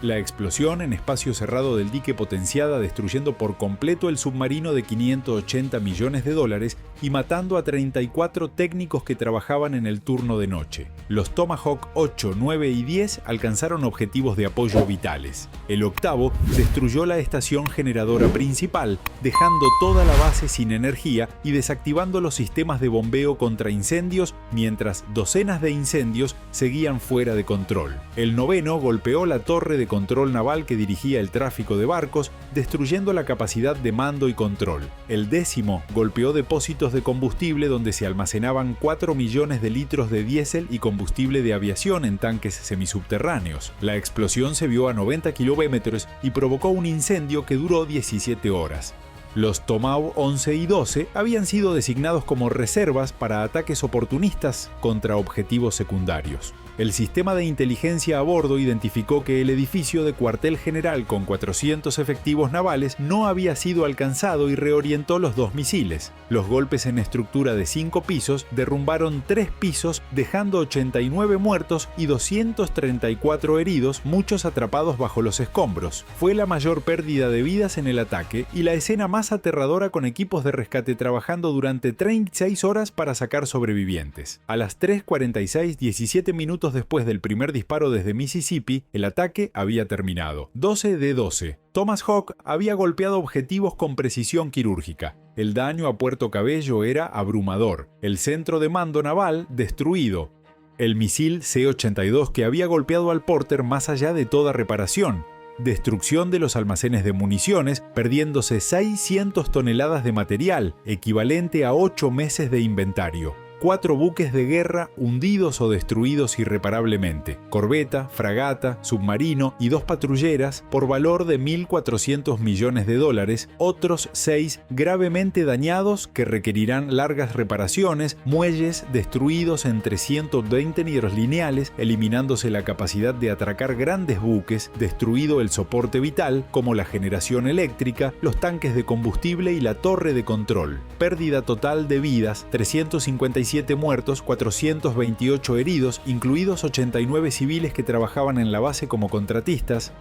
A: La explosión en espacio cerrado del dique potenciada, destruyendo por completo el submarino de $580 millones y matando a 34 técnicos que trabajaban en el turno de noche. Los Tomahawk 8, 9 y 10 alcanzaron objetivos de apoyo vitales. El octavo destruyó la estación generadora principal, dejando toda la base sin energía y desactivando los sistemas de bombeo contra incendios, mientras docenas de incendios seguían fuera de control. El noveno golpeó la torre de control naval que dirigía el tráfico de barcos, destruyendo la capacidad de mando y control. El décimo golpeó depósitos de combustible donde se almacenaban 4 millones de litros de diésel y combustible de aviación en tanques semisubterráneos. La explosión se vio a 90 kilómetros y provocó un incendio que duró 17 horas. Los Tomahawk 11 y 12 habían sido designados como reservas para ataques oportunistas contra objetivos secundarios. El sistema de inteligencia a bordo identificó que el edificio de cuartel general con 400 efectivos navales no había sido alcanzado y reorientó los 2 misiles. Los golpes en estructura de 5 pisos derrumbaron 3 pisos, dejando 89 muertos y 234 heridos, muchos atrapados bajo los escombros. Fue la mayor pérdida de vidas en el ataque y la escena más aterradora, con equipos de rescate trabajando durante 36 horas para sacar sobrevivientes. A las 3:46, 17 minutos después del primer disparo desde Mississippi, el ataque había terminado. 12 de 12. Thomas Hawk había golpeado objetivos con precisión quirúrgica. El daño a Puerto Cabello era abrumador. El centro de mando naval destruido. El misil C-82 que había golpeado al Porter más allá de toda reparación. Destrucción de los almacenes de municiones, perdiéndose 600 toneladas de material, equivalente a 8 meses de inventario. 4 buques de guerra hundidos o destruidos irreparablemente, corbeta, fragata, submarino y 2 patrulleras por valor de $1.400 millones, otros 6 gravemente dañados que requerirán largas reparaciones, muelles destruidos en 320 metros lineales, eliminándose la capacidad de atracar grandes buques, destruido el soporte vital como la generación eléctrica, los tanques de combustible y la torre de control. Pérdida total de vidas, 357 muertos, 428 heridos, incluidos 89 civiles que trabajaban en la base como contratistas.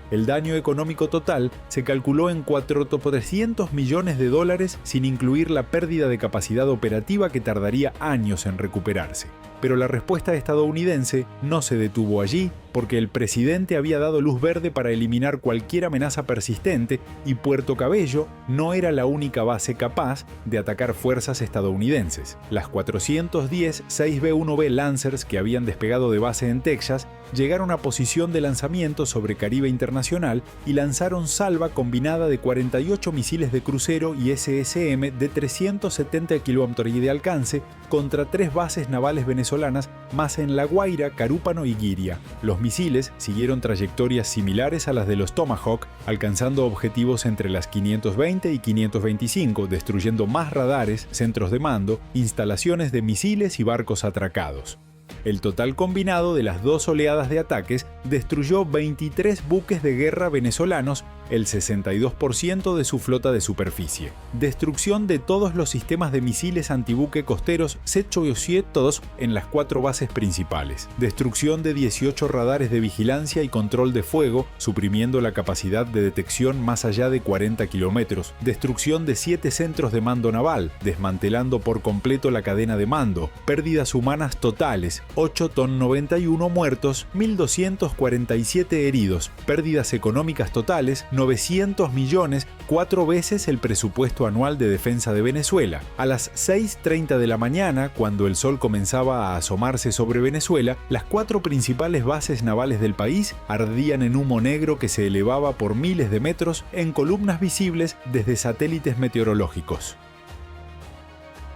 A: El daño económico total se calculó en $400 millones sin incluir la pérdida de capacidad operativa que tardaría años en recuperarse. Pero la respuesta estadounidense no se detuvo allí, porque el presidente había dado luz verde para eliminar cualquier amenaza persistente y Puerto Cabello no era la única base capaz de atacar fuerzas estadounidenses. Las 410 6B-1B Lancers que habían despegado de base en Texas llegaron a posición de lanzamiento sobre Caribe Internacional y lanzaron salva combinada de 48 misiles de crucero y SSM de 370 kilómetros de alcance contra 3 bases navales venezolanas más en La Guaira, Carúpano y Guiria. Los misiles siguieron trayectorias similares a las de los Tomahawk, alcanzando objetivos entre las 520 y 525, destruyendo más radares, centros de mando, instalaciones de misiles y barcos atracados. El total combinado de las 2 oleadas de ataques destruyó 23 buques de guerra venezolanos, el 62% de su flota de superficie. Destrucción de todos los sistemas de misiles antibuque costeros C-8 en las 4 bases principales. Destrucción de 18 radares de vigilancia y control de fuego, suprimiendo la capacidad de detección más allá de 40 kilómetros. Destrucción de 7 centros de mando naval, desmantelando por completo la cadena de mando. Pérdidas humanas totales, 891 muertos, 1.247 heridos. Pérdidas económicas totales, 900 millones, 4 veces el presupuesto anual de defensa de Venezuela. A las 6:30 de la mañana, cuando el sol comenzaba a asomarse sobre Venezuela, las 4 principales bases navales del país ardían en humo negro que se elevaba por miles de metros en columnas visibles desde satélites meteorológicos.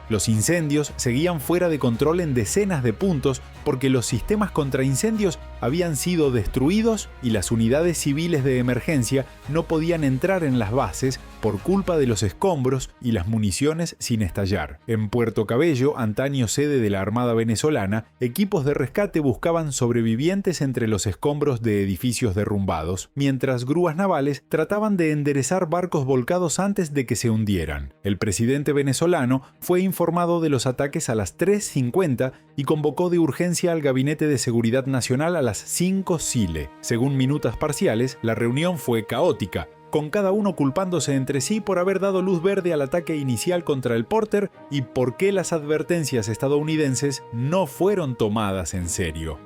A: Los incendios seguían fuera de control en decenas de puntos porque los sistemas contra incendios habían sido destruidos y las unidades civiles de emergencia no podían entrar en las bases por culpa de los escombros y las municiones sin estallar. En Puerto Cabello, antaño sede de la Armada venezolana, equipos de rescate buscaban sobrevivientes entre los escombros de edificios derrumbados, mientras grúas navales trataban de enderezar barcos volcados antes de que se hundieran. El presidente venezolano fue informado de los ataques a las 3:50 y convocó de urgencia al Gabinete de Seguridad Nacional a las 5 Sile. Según minutas parciales, la reunión fue caótica, con cada uno culpándose entre sí por haber dado luz verde al ataque inicial contra el Porter y por qué las advertencias estadounidenses no fueron tomadas en serio.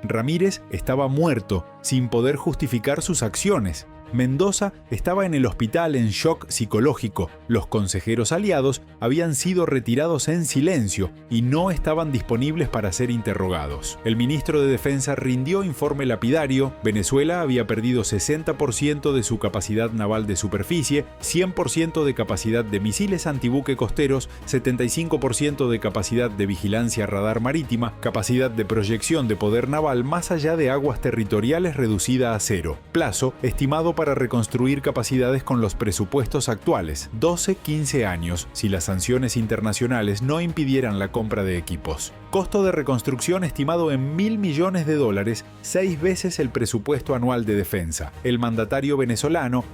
A: Ramírez estaba muerto, sin poder justificar sus acciones. Mendoza estaba en el hospital en shock psicológico. Los consejeros aliados habían sido retirados en silencio y no estaban disponibles para ser interrogados. El ministro de Defensa rindió informe lapidario. Venezuela había perdido 60% de su capacidad naval de superficie, 100% de capacidad de misiles antibuque costeros, 75% de capacidad de vigilancia radar marítima, capacidad de proyección de poder naval más allá de aguas territoriales reducida a cero. Plazo estimado para reconstruir capacidades con los presupuestos actuales, 12-15 años, si las sanciones internacionales no impidieran la compra de equipos. Costo de reconstrucción estimado en $1.000 millones, 6 veces el presupuesto anual de defensa. El mandatario venezolano,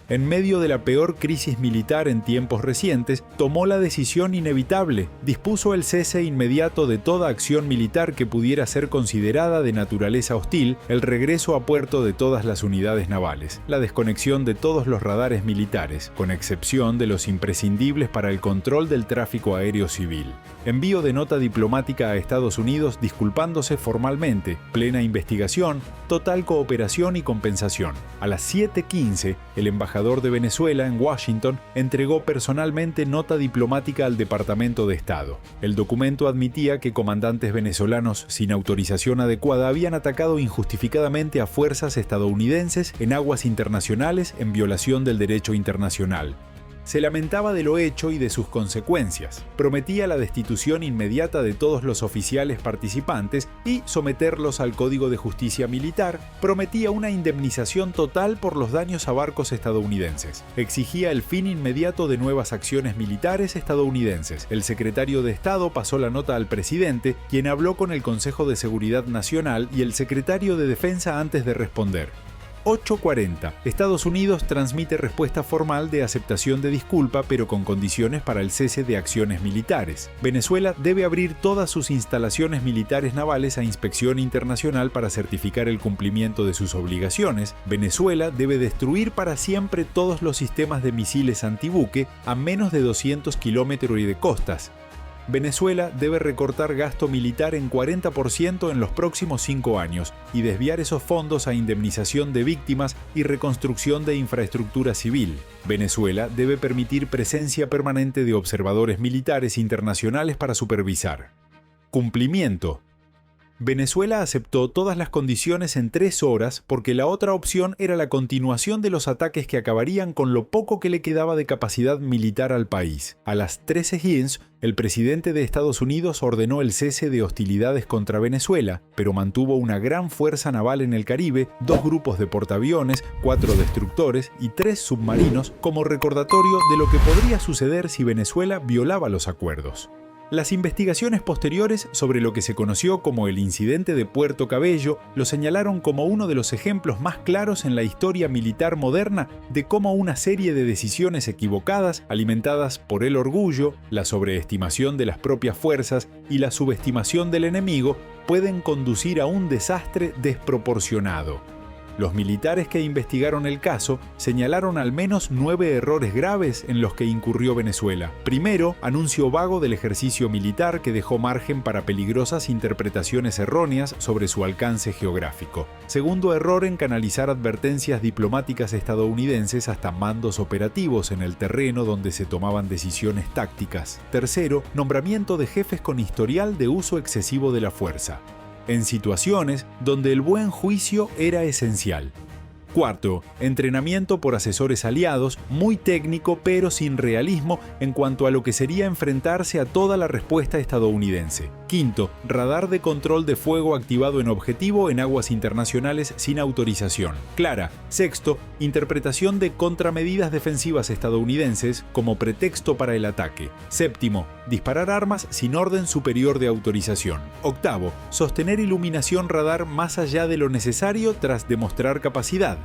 A: en medio de la peor crisis militar en tiempos recientes, tomó la decisión inevitable, dispuso el cese inmediato de toda acción militar que pudiera ser considerada de naturaleza hostil, el regreso a puerto de todas las unidades navales, la desconexión de todos los radares militares, con excepción de los imprescindibles para el control del tráfico aéreo civil. Envío de nota diplomática a Estados Unidos disculpándose formalmente, plena investigación, total cooperación y compensación. A las 7:15, el embajador de Venezuela en Washington entregó personalmente nota diplomática al Departamento de Estado. El documento admitía que comandantes venezolanos sin autorización adecuada habían atacado injustificadamente a fuerzas estadounidenses en aguas internacionales en violación del derecho internacional. Se lamentaba de lo hecho y de sus consecuencias. Prometía la destitución inmediata de todos los oficiales participantes y someterlos al Código de Justicia Militar. Prometía una indemnización total por los daños a barcos estadounidenses. Exigía el fin inmediato de nuevas acciones militares estadounidenses. El secretario de Estado pasó la nota al presidente, quien habló con el Consejo de Seguridad Nacional y el secretario de Defensa antes de responder. 8:40. Estados Unidos transmite respuesta formal de aceptación de disculpa, pero con condiciones para el cese de acciones militares. Venezuela debe abrir todas sus instalaciones militares navales a inspección internacional para certificar el cumplimiento de sus obligaciones. Venezuela debe destruir para siempre todos los sistemas de misiles antibuque a menos de 200 kilómetros de costas. Venezuela debe recortar gasto militar en 40% en los próximos 5 años y desviar esos fondos a indemnización de víctimas y reconstrucción de infraestructura civil. Venezuela debe permitir presencia permanente de observadores militares internacionales para supervisar. Cumplimiento. Venezuela aceptó todas las condiciones en 3 horas porque la otra opción era la continuación de los ataques que acabarían con lo poco que le quedaba de capacidad militar al país. A las 13:15, el presidente de Estados Unidos ordenó el cese de hostilidades contra Venezuela, pero mantuvo una gran fuerza naval en el Caribe, 2 grupos de portaaviones, 4 destructores y 3 submarinos como recordatorio de lo que podría suceder si Venezuela violaba los acuerdos. Las investigaciones posteriores sobre lo que se conoció como el incidente de Puerto Cabello lo señalaron como uno de los ejemplos más claros en la historia militar moderna de cómo una serie de decisiones equivocadas, alimentadas por el orgullo, la sobreestimación de las propias fuerzas y la subestimación del enemigo, pueden conducir a un desastre desproporcionado. Los militares que investigaron el caso señalaron al menos 9 errores graves en los que incurrió Venezuela. Primero, anuncio vago del ejercicio militar que dejó margen para peligrosas interpretaciones erróneas sobre su alcance geográfico. Segundo error en canalizar advertencias diplomáticas estadounidenses hasta mandos operativos en el terreno donde se tomaban decisiones tácticas. Tercero, nombramiento de jefes con historial de uso excesivo de la fuerza, en situaciones donde el buen juicio era esencial. Cuarto, entrenamiento por asesores aliados, muy técnico pero sin realismo en cuanto a lo que sería enfrentarse a toda la respuesta estadounidense. Quinto, radar de control de fuego activado en objetivo en aguas internacionales sin autorización clara. Sexto, interpretación de contramedidas defensivas estadounidenses como pretexto para el ataque. Séptimo, disparar armas sin orden superior de autorización. Octavo, sostener iluminación radar más allá de lo necesario tras demostrar capacidad.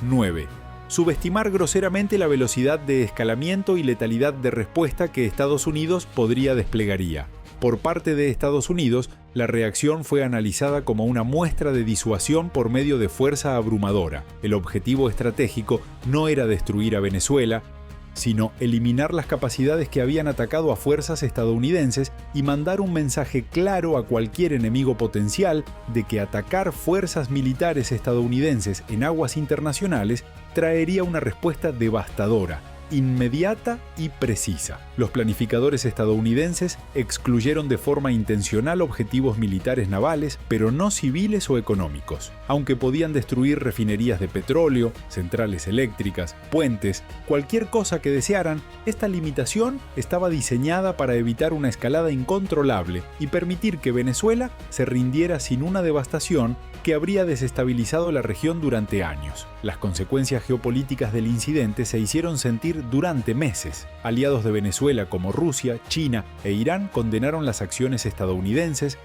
A: 9. Subestimar groseramente la velocidad de escalamiento y letalidad de respuesta que Estados Unidos podría desplegaría. Por parte de Estados Unidos, la reacción fue analizada como una muestra de disuasión por medio de fuerza abrumadora. El objetivo estratégico no era destruir a Venezuela, sino eliminar las capacidades que habían atacado a fuerzas estadounidenses y mandar un mensaje claro a cualquier enemigo potencial de que atacar fuerzas militares estadounidenses en aguas internacionales traería una respuesta devastadora, inmediata y precisa. Los planificadores estadounidenses excluyeron de forma intencional objetivos militares navales, pero no civiles o económicos. Aunque podían destruir refinerías de petróleo, centrales eléctricas, puentes, cualquier cosa que desearan, esta limitación estaba diseñada para evitar una escalada incontrolable y permitir que Venezuela se rindiera sin una devastación que habría desestabilizado la región durante años. Las consecuencias geopolíticas del incidente se hicieron sentir durante meses. Aliados de Venezuela como Rusia, China e Irán condenaron las acciones estadounidenses,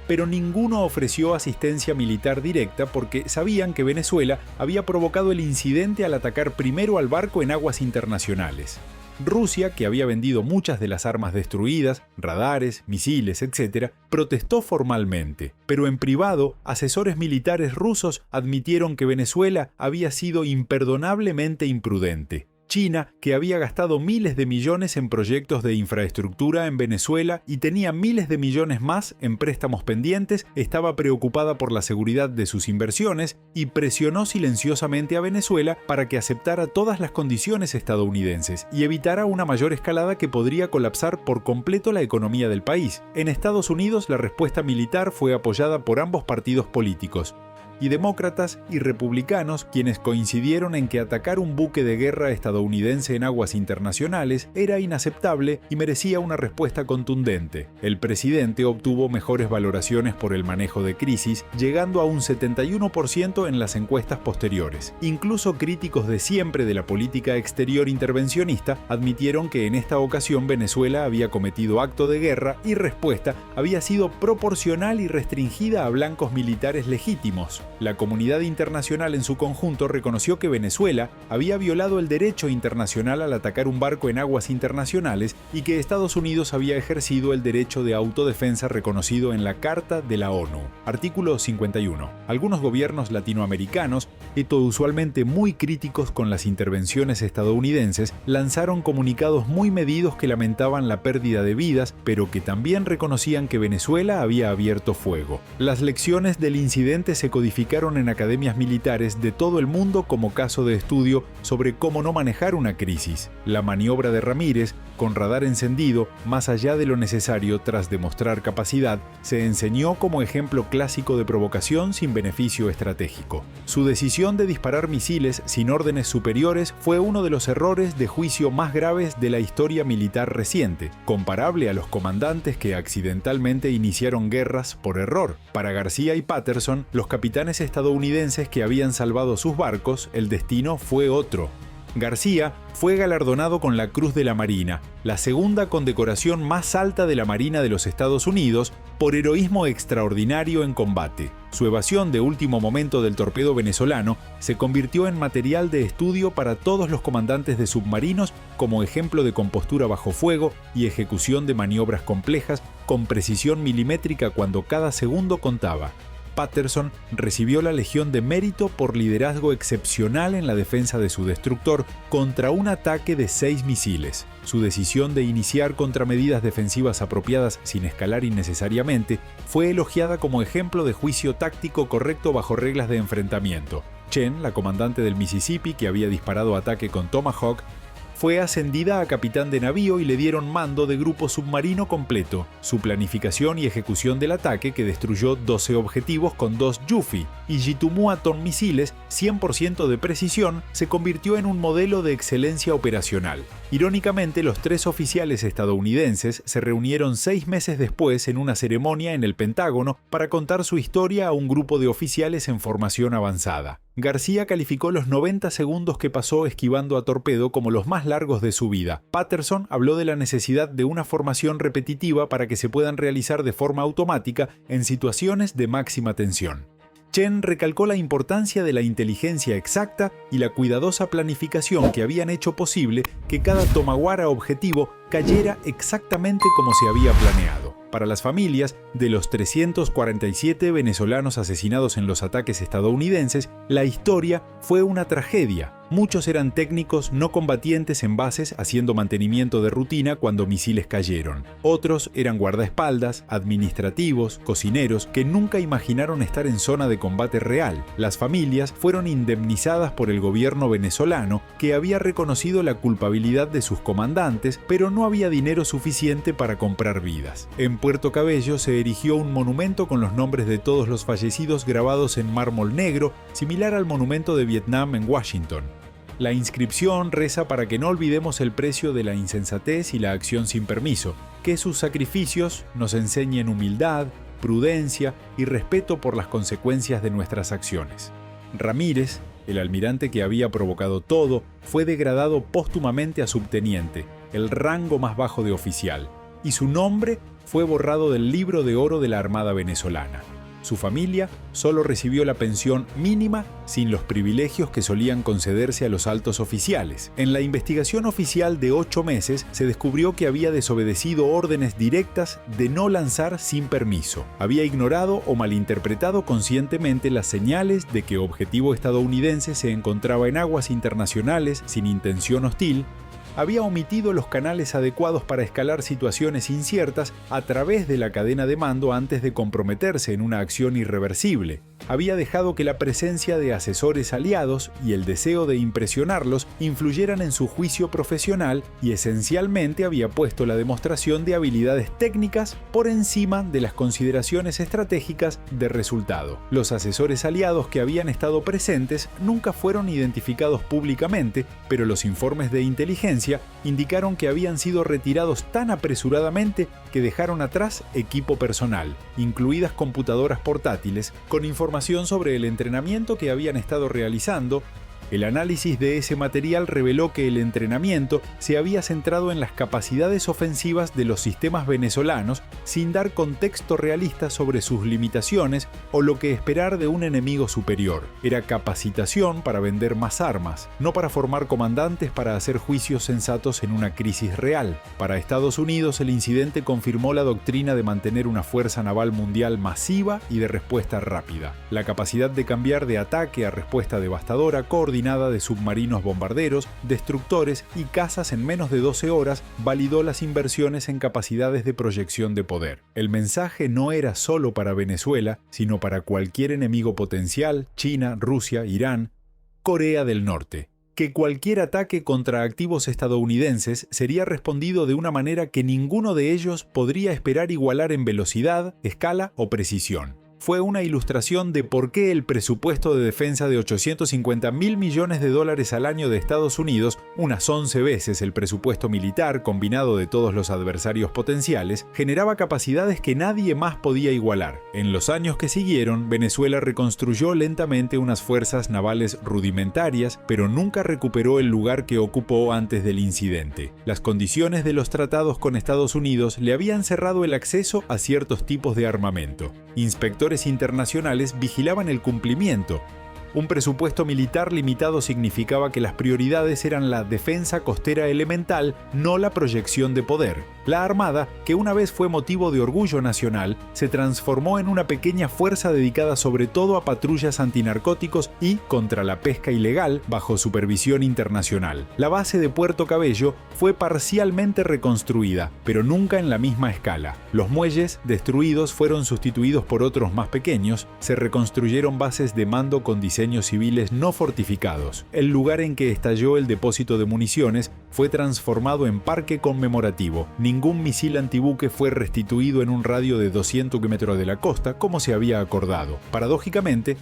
A: pero ninguno ofreció asistencia militar directa porque sabían que Venezuela había provocado el incidente al atacar primero al barco en aguas internacionales. Rusia, que había vendido muchas de las armas destruidas, radares, misiles, etc., protestó formalmente, pero en privado, asesores militares rusos admitieron que Venezuela había sido imperdonablemente imprudente. China, que había gastado miles de millones en proyectos de infraestructura en Venezuela y tenía miles de millones más en préstamos pendientes, estaba preocupada por la seguridad de sus inversiones y presionó silenciosamente a Venezuela para que aceptara todas las condiciones estadounidenses y evitara una mayor escalada que podría colapsar por completo la economía del país. En Estados Unidos, la respuesta militar fue apoyada por ambos partidos políticos, y demócratas y republicanos, quienes coincidieron en que atacar un buque de guerra estadounidense en aguas internacionales era inaceptable y merecía una respuesta contundente. El presidente obtuvo mejores valoraciones por el manejo de crisis, llegando a un 71% en las encuestas posteriores. Incluso críticos de siempre de la política exterior intervencionista admitieron que en esta ocasión Venezuela había cometido acto de guerra y respuesta había sido proporcional y restringida a blancos militares legítimos. La comunidad internacional en su conjunto reconoció que Venezuela había violado el derecho internacional al atacar un barco en aguas internacionales y que Estados Unidos había ejercido el derecho de autodefensa reconocido en la Carta de la ONU. Artículo 51. Algunos gobiernos latinoamericanos, usualmente muy críticos con las intervenciones estadounidenses, lanzaron comunicados muy medidos que lamentaban la pérdida de vidas, pero que también reconocían que Venezuela había abierto fuego. Las lecciones del incidente se codificaron en academias militares de todo el mundo como caso de estudio sobre cómo no manejar una crisis. La maniobra de Ramírez, con radar encendido, más allá de lo necesario tras demostrar capacidad, se enseñó como ejemplo clásico de provocación sin beneficio estratégico. Su decisión de disparar misiles sin órdenes superiores fue uno de los errores de juicio más graves de la historia militar reciente, comparable a los comandantes que accidentalmente iniciaron guerras por error. Para García y Patterson, los capitanes estadounidenses que habían salvado sus barcos, el destino fue otro. García fue galardonado con la Cruz de la Marina, la segunda condecoración más alta de la Marina de los Estados Unidos, por heroísmo extraordinario en combate. Su evasión de último momento del torpedo venezolano se convirtió en material de estudio para todos los comandantes de submarinos como ejemplo de compostura bajo fuego y ejecución de maniobras complejas con precisión milimétrica cuando cada segundo contaba. Patterson recibió la Legión de Mérito por liderazgo excepcional en la defensa de su destructor contra un ataque de 6 misiles. Su decisión de iniciar contramedidas defensivas apropiadas sin escalar innecesariamente fue elogiada como ejemplo de juicio táctico correcto bajo reglas de enfrentamiento. Chen, la comandante del Mississippi que había disparado ataque con Tomahawk, fue ascendida a capitán de navío y le dieron mando de grupo submarino completo. Su planificación y ejecución del ataque, que destruyó 12 objetivos con 2 Yufi y Jitumu Atom misiles 100% de precisión, se convirtió en un modelo de excelencia operacional. Irónicamente, los 3 oficiales estadounidenses se reunieron 6 meses después en una ceremonia en el Pentágono para contar su historia a un grupo de oficiales en formación avanzada. García calificó los 90 segundos que pasó esquivando a Torpedo como los más largos de su vida. Patterson habló de la necesidad de una formación repetitiva para que se puedan realizar de forma automática en situaciones de máxima tensión. Chen recalcó la importancia de la inteligencia exacta y la cuidadosa planificación que habían hecho posible que cada Tomawara objetivo cayera exactamente como se había planeado. Para las familias de los 347 venezolanos asesinados en los ataques estadounidenses, la historia fue una tragedia. Muchos eran técnicos no combatientes en bases haciendo mantenimiento de rutina cuando misiles cayeron. Otros eran guardaespaldas, administrativos, cocineros que nunca imaginaron estar en zona de combate real. Las familias fueron indemnizadas por el gobierno venezolano, que había reconocido la culpabilidad de sus comandantes, pero no había dinero suficiente para comprar vidas. En Puerto Cabello se erigió un monumento con los nombres de todos los fallecidos grabados en mármol negro, similar al monumento de Vietnam en Washington. La inscripción reza para que no olvidemos el precio de la insensatez y la acción sin permiso, que sus sacrificios nos enseñen humildad, prudencia y respeto por las consecuencias de nuestras acciones. Ramírez, el almirante que había provocado todo, fue degradado póstumamente a subteniente, el rango más bajo de oficial, y su nombre fue borrado del libro de oro de la Armada venezolana. Su familia solo recibió la pensión mínima sin los privilegios que solían concederse a los altos oficiales. En la investigación oficial de 8 meses se descubrió que había desobedecido órdenes directas de no lanzar sin permiso. Había ignorado o malinterpretado conscientemente las señales de que objetivo estadounidense se encontraba en aguas internacionales sin intención hostil. Había omitido los canales adecuados para escalar situaciones inciertas a través de la cadena de mando antes de comprometerse en una acción irreversible. Había dejado que la presencia de asesores aliados y el deseo de impresionarlos influyeran en su juicio profesional y esencialmente había puesto la demostración de habilidades técnicas por encima de las consideraciones estratégicas de resultado. Los asesores aliados que habían estado presentes nunca fueron identificados públicamente, pero los informes de inteligencia indicaron que habían sido retirados tan apresuradamente que dejaron atrás equipo personal, incluidas computadoras portátiles, con información sobre el entrenamiento que habían estado realizando. El análisis de ese material reveló que el entrenamiento se había centrado en las capacidades ofensivas de los sistemas venezolanos sin dar contexto realista sobre sus limitaciones o lo que esperar de un enemigo superior. Era capacitación para vender más armas, no para formar comandantes para hacer juicios sensatos en una crisis real. Para Estados Unidos, el incidente confirmó la doctrina de mantener una fuerza naval mundial masiva y de respuesta rápida. La capacidad de cambiar de ataque a respuesta devastadora, coordinada de submarinos bombarderos, destructores y cazas en menos de 12 horas validó las inversiones en capacidades de proyección de poder. El mensaje no era solo para Venezuela, sino para cualquier enemigo potencial: China, Rusia, Irán, Corea del Norte. Que cualquier ataque contra activos estadounidenses sería respondido de una manera que ninguno de ellos podría esperar igualar en velocidad, escala o precisión. Fue una ilustración de por qué el presupuesto de defensa de $850.000 millones al año de Estados Unidos, unas 11 veces el presupuesto militar combinado de todos los adversarios potenciales, generaba capacidades que nadie más podía igualar. En los años que siguieron, Venezuela reconstruyó lentamente unas fuerzas navales rudimentarias, pero nunca recuperó el lugar que ocupó antes del incidente. Las condiciones de los tratados con Estados Unidos le habían cerrado el acceso a ciertos tipos de armamento. Inspectores internacionales vigilaban el cumplimiento. Un presupuesto militar limitado significaba que las prioridades eran la defensa costera elemental, no la proyección de poder. La Armada, que una vez fue motivo de orgullo nacional, se transformó en una pequeña fuerza dedicada sobre todo a patrullas antinarcóticos y contra la pesca ilegal bajo supervisión internacional. La base de Puerto Cabello fue parcialmente reconstruida, pero nunca en la misma escala. Los muelles destruidos fueron sustituidos por otros más pequeños, se reconstruyeron bases de mando con diseños civiles no fortificados. El lugar en que estalló el depósito de municiones fue transformado en parque conmemorativo. Ningún misil antibuque fue restituido en un radio de 200 km de la costa, como se había acordado. Paradójicamente,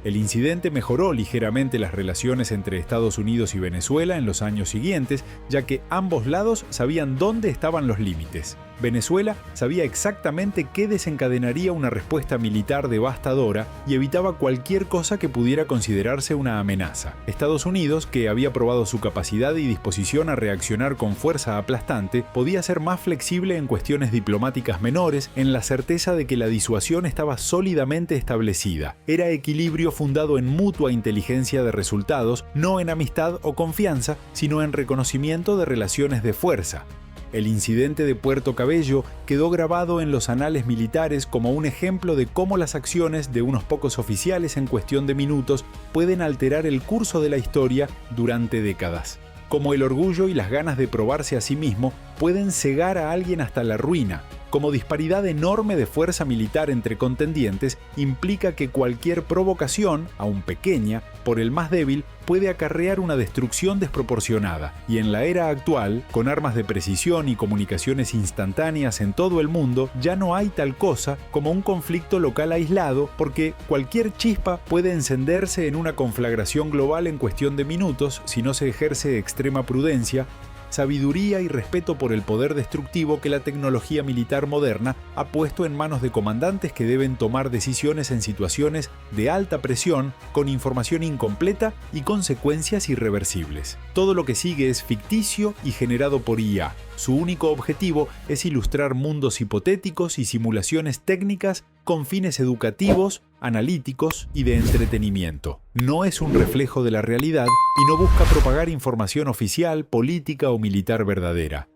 A: el incidente mejoró ligeramente las relaciones entre Estados Unidos y Venezuela en los años siguientes, ya que ambos lados sabían dónde estaban los límites. Venezuela sabía exactamente qué desencadenaría una respuesta militar devastadora y evitaba cualquier cosa que pudiera considerarse una amenaza. Estados Unidos, que había probado su capacidad y disposición a reaccionar con fuerza aplastante, podía ser más flexible en cuestiones diplomáticas menores, en la certeza de que la disuasión estaba sólidamente establecida. Era equilibrio fundado en mutua inteligencia de resultados, no en amistad o confianza, sino en reconocimiento de relaciones de fuerza. El incidente de Puerto Cabello quedó grabado en los anales militares como un ejemplo de cómo las acciones de unos pocos oficiales en cuestión de minutos pueden alterar el curso de la historia durante décadas. Como el orgullo y las ganas de probarse a sí mismo pueden cegar a alguien hasta la ruina. Como disparidad enorme de fuerza militar entre contendientes implica que cualquier provocación, aun pequeña, por el más débil, puede acarrear una destrucción desproporcionada. Y en la era actual, con armas de precisión y comunicaciones instantáneas en todo el mundo, ya no hay tal cosa como un conflicto local aislado, porque cualquier chispa puede encenderse en una conflagración global en cuestión de minutos si no se ejerce extrema prudencia, sabiduría y respeto por el poder destructivo que la tecnología militar moderna ha puesto en manos de comandantes que deben tomar decisiones en situaciones de alta presión, con información incompleta y consecuencias irreversibles. Todo lo que sigue es ficticio y generado por IA. Su único objetivo es ilustrar mundos hipotéticos y simulaciones técnicas con fines educativos, analíticos y de entretenimiento. No es un reflejo de la realidad y no busca propagar información oficial, política o militar verdadera.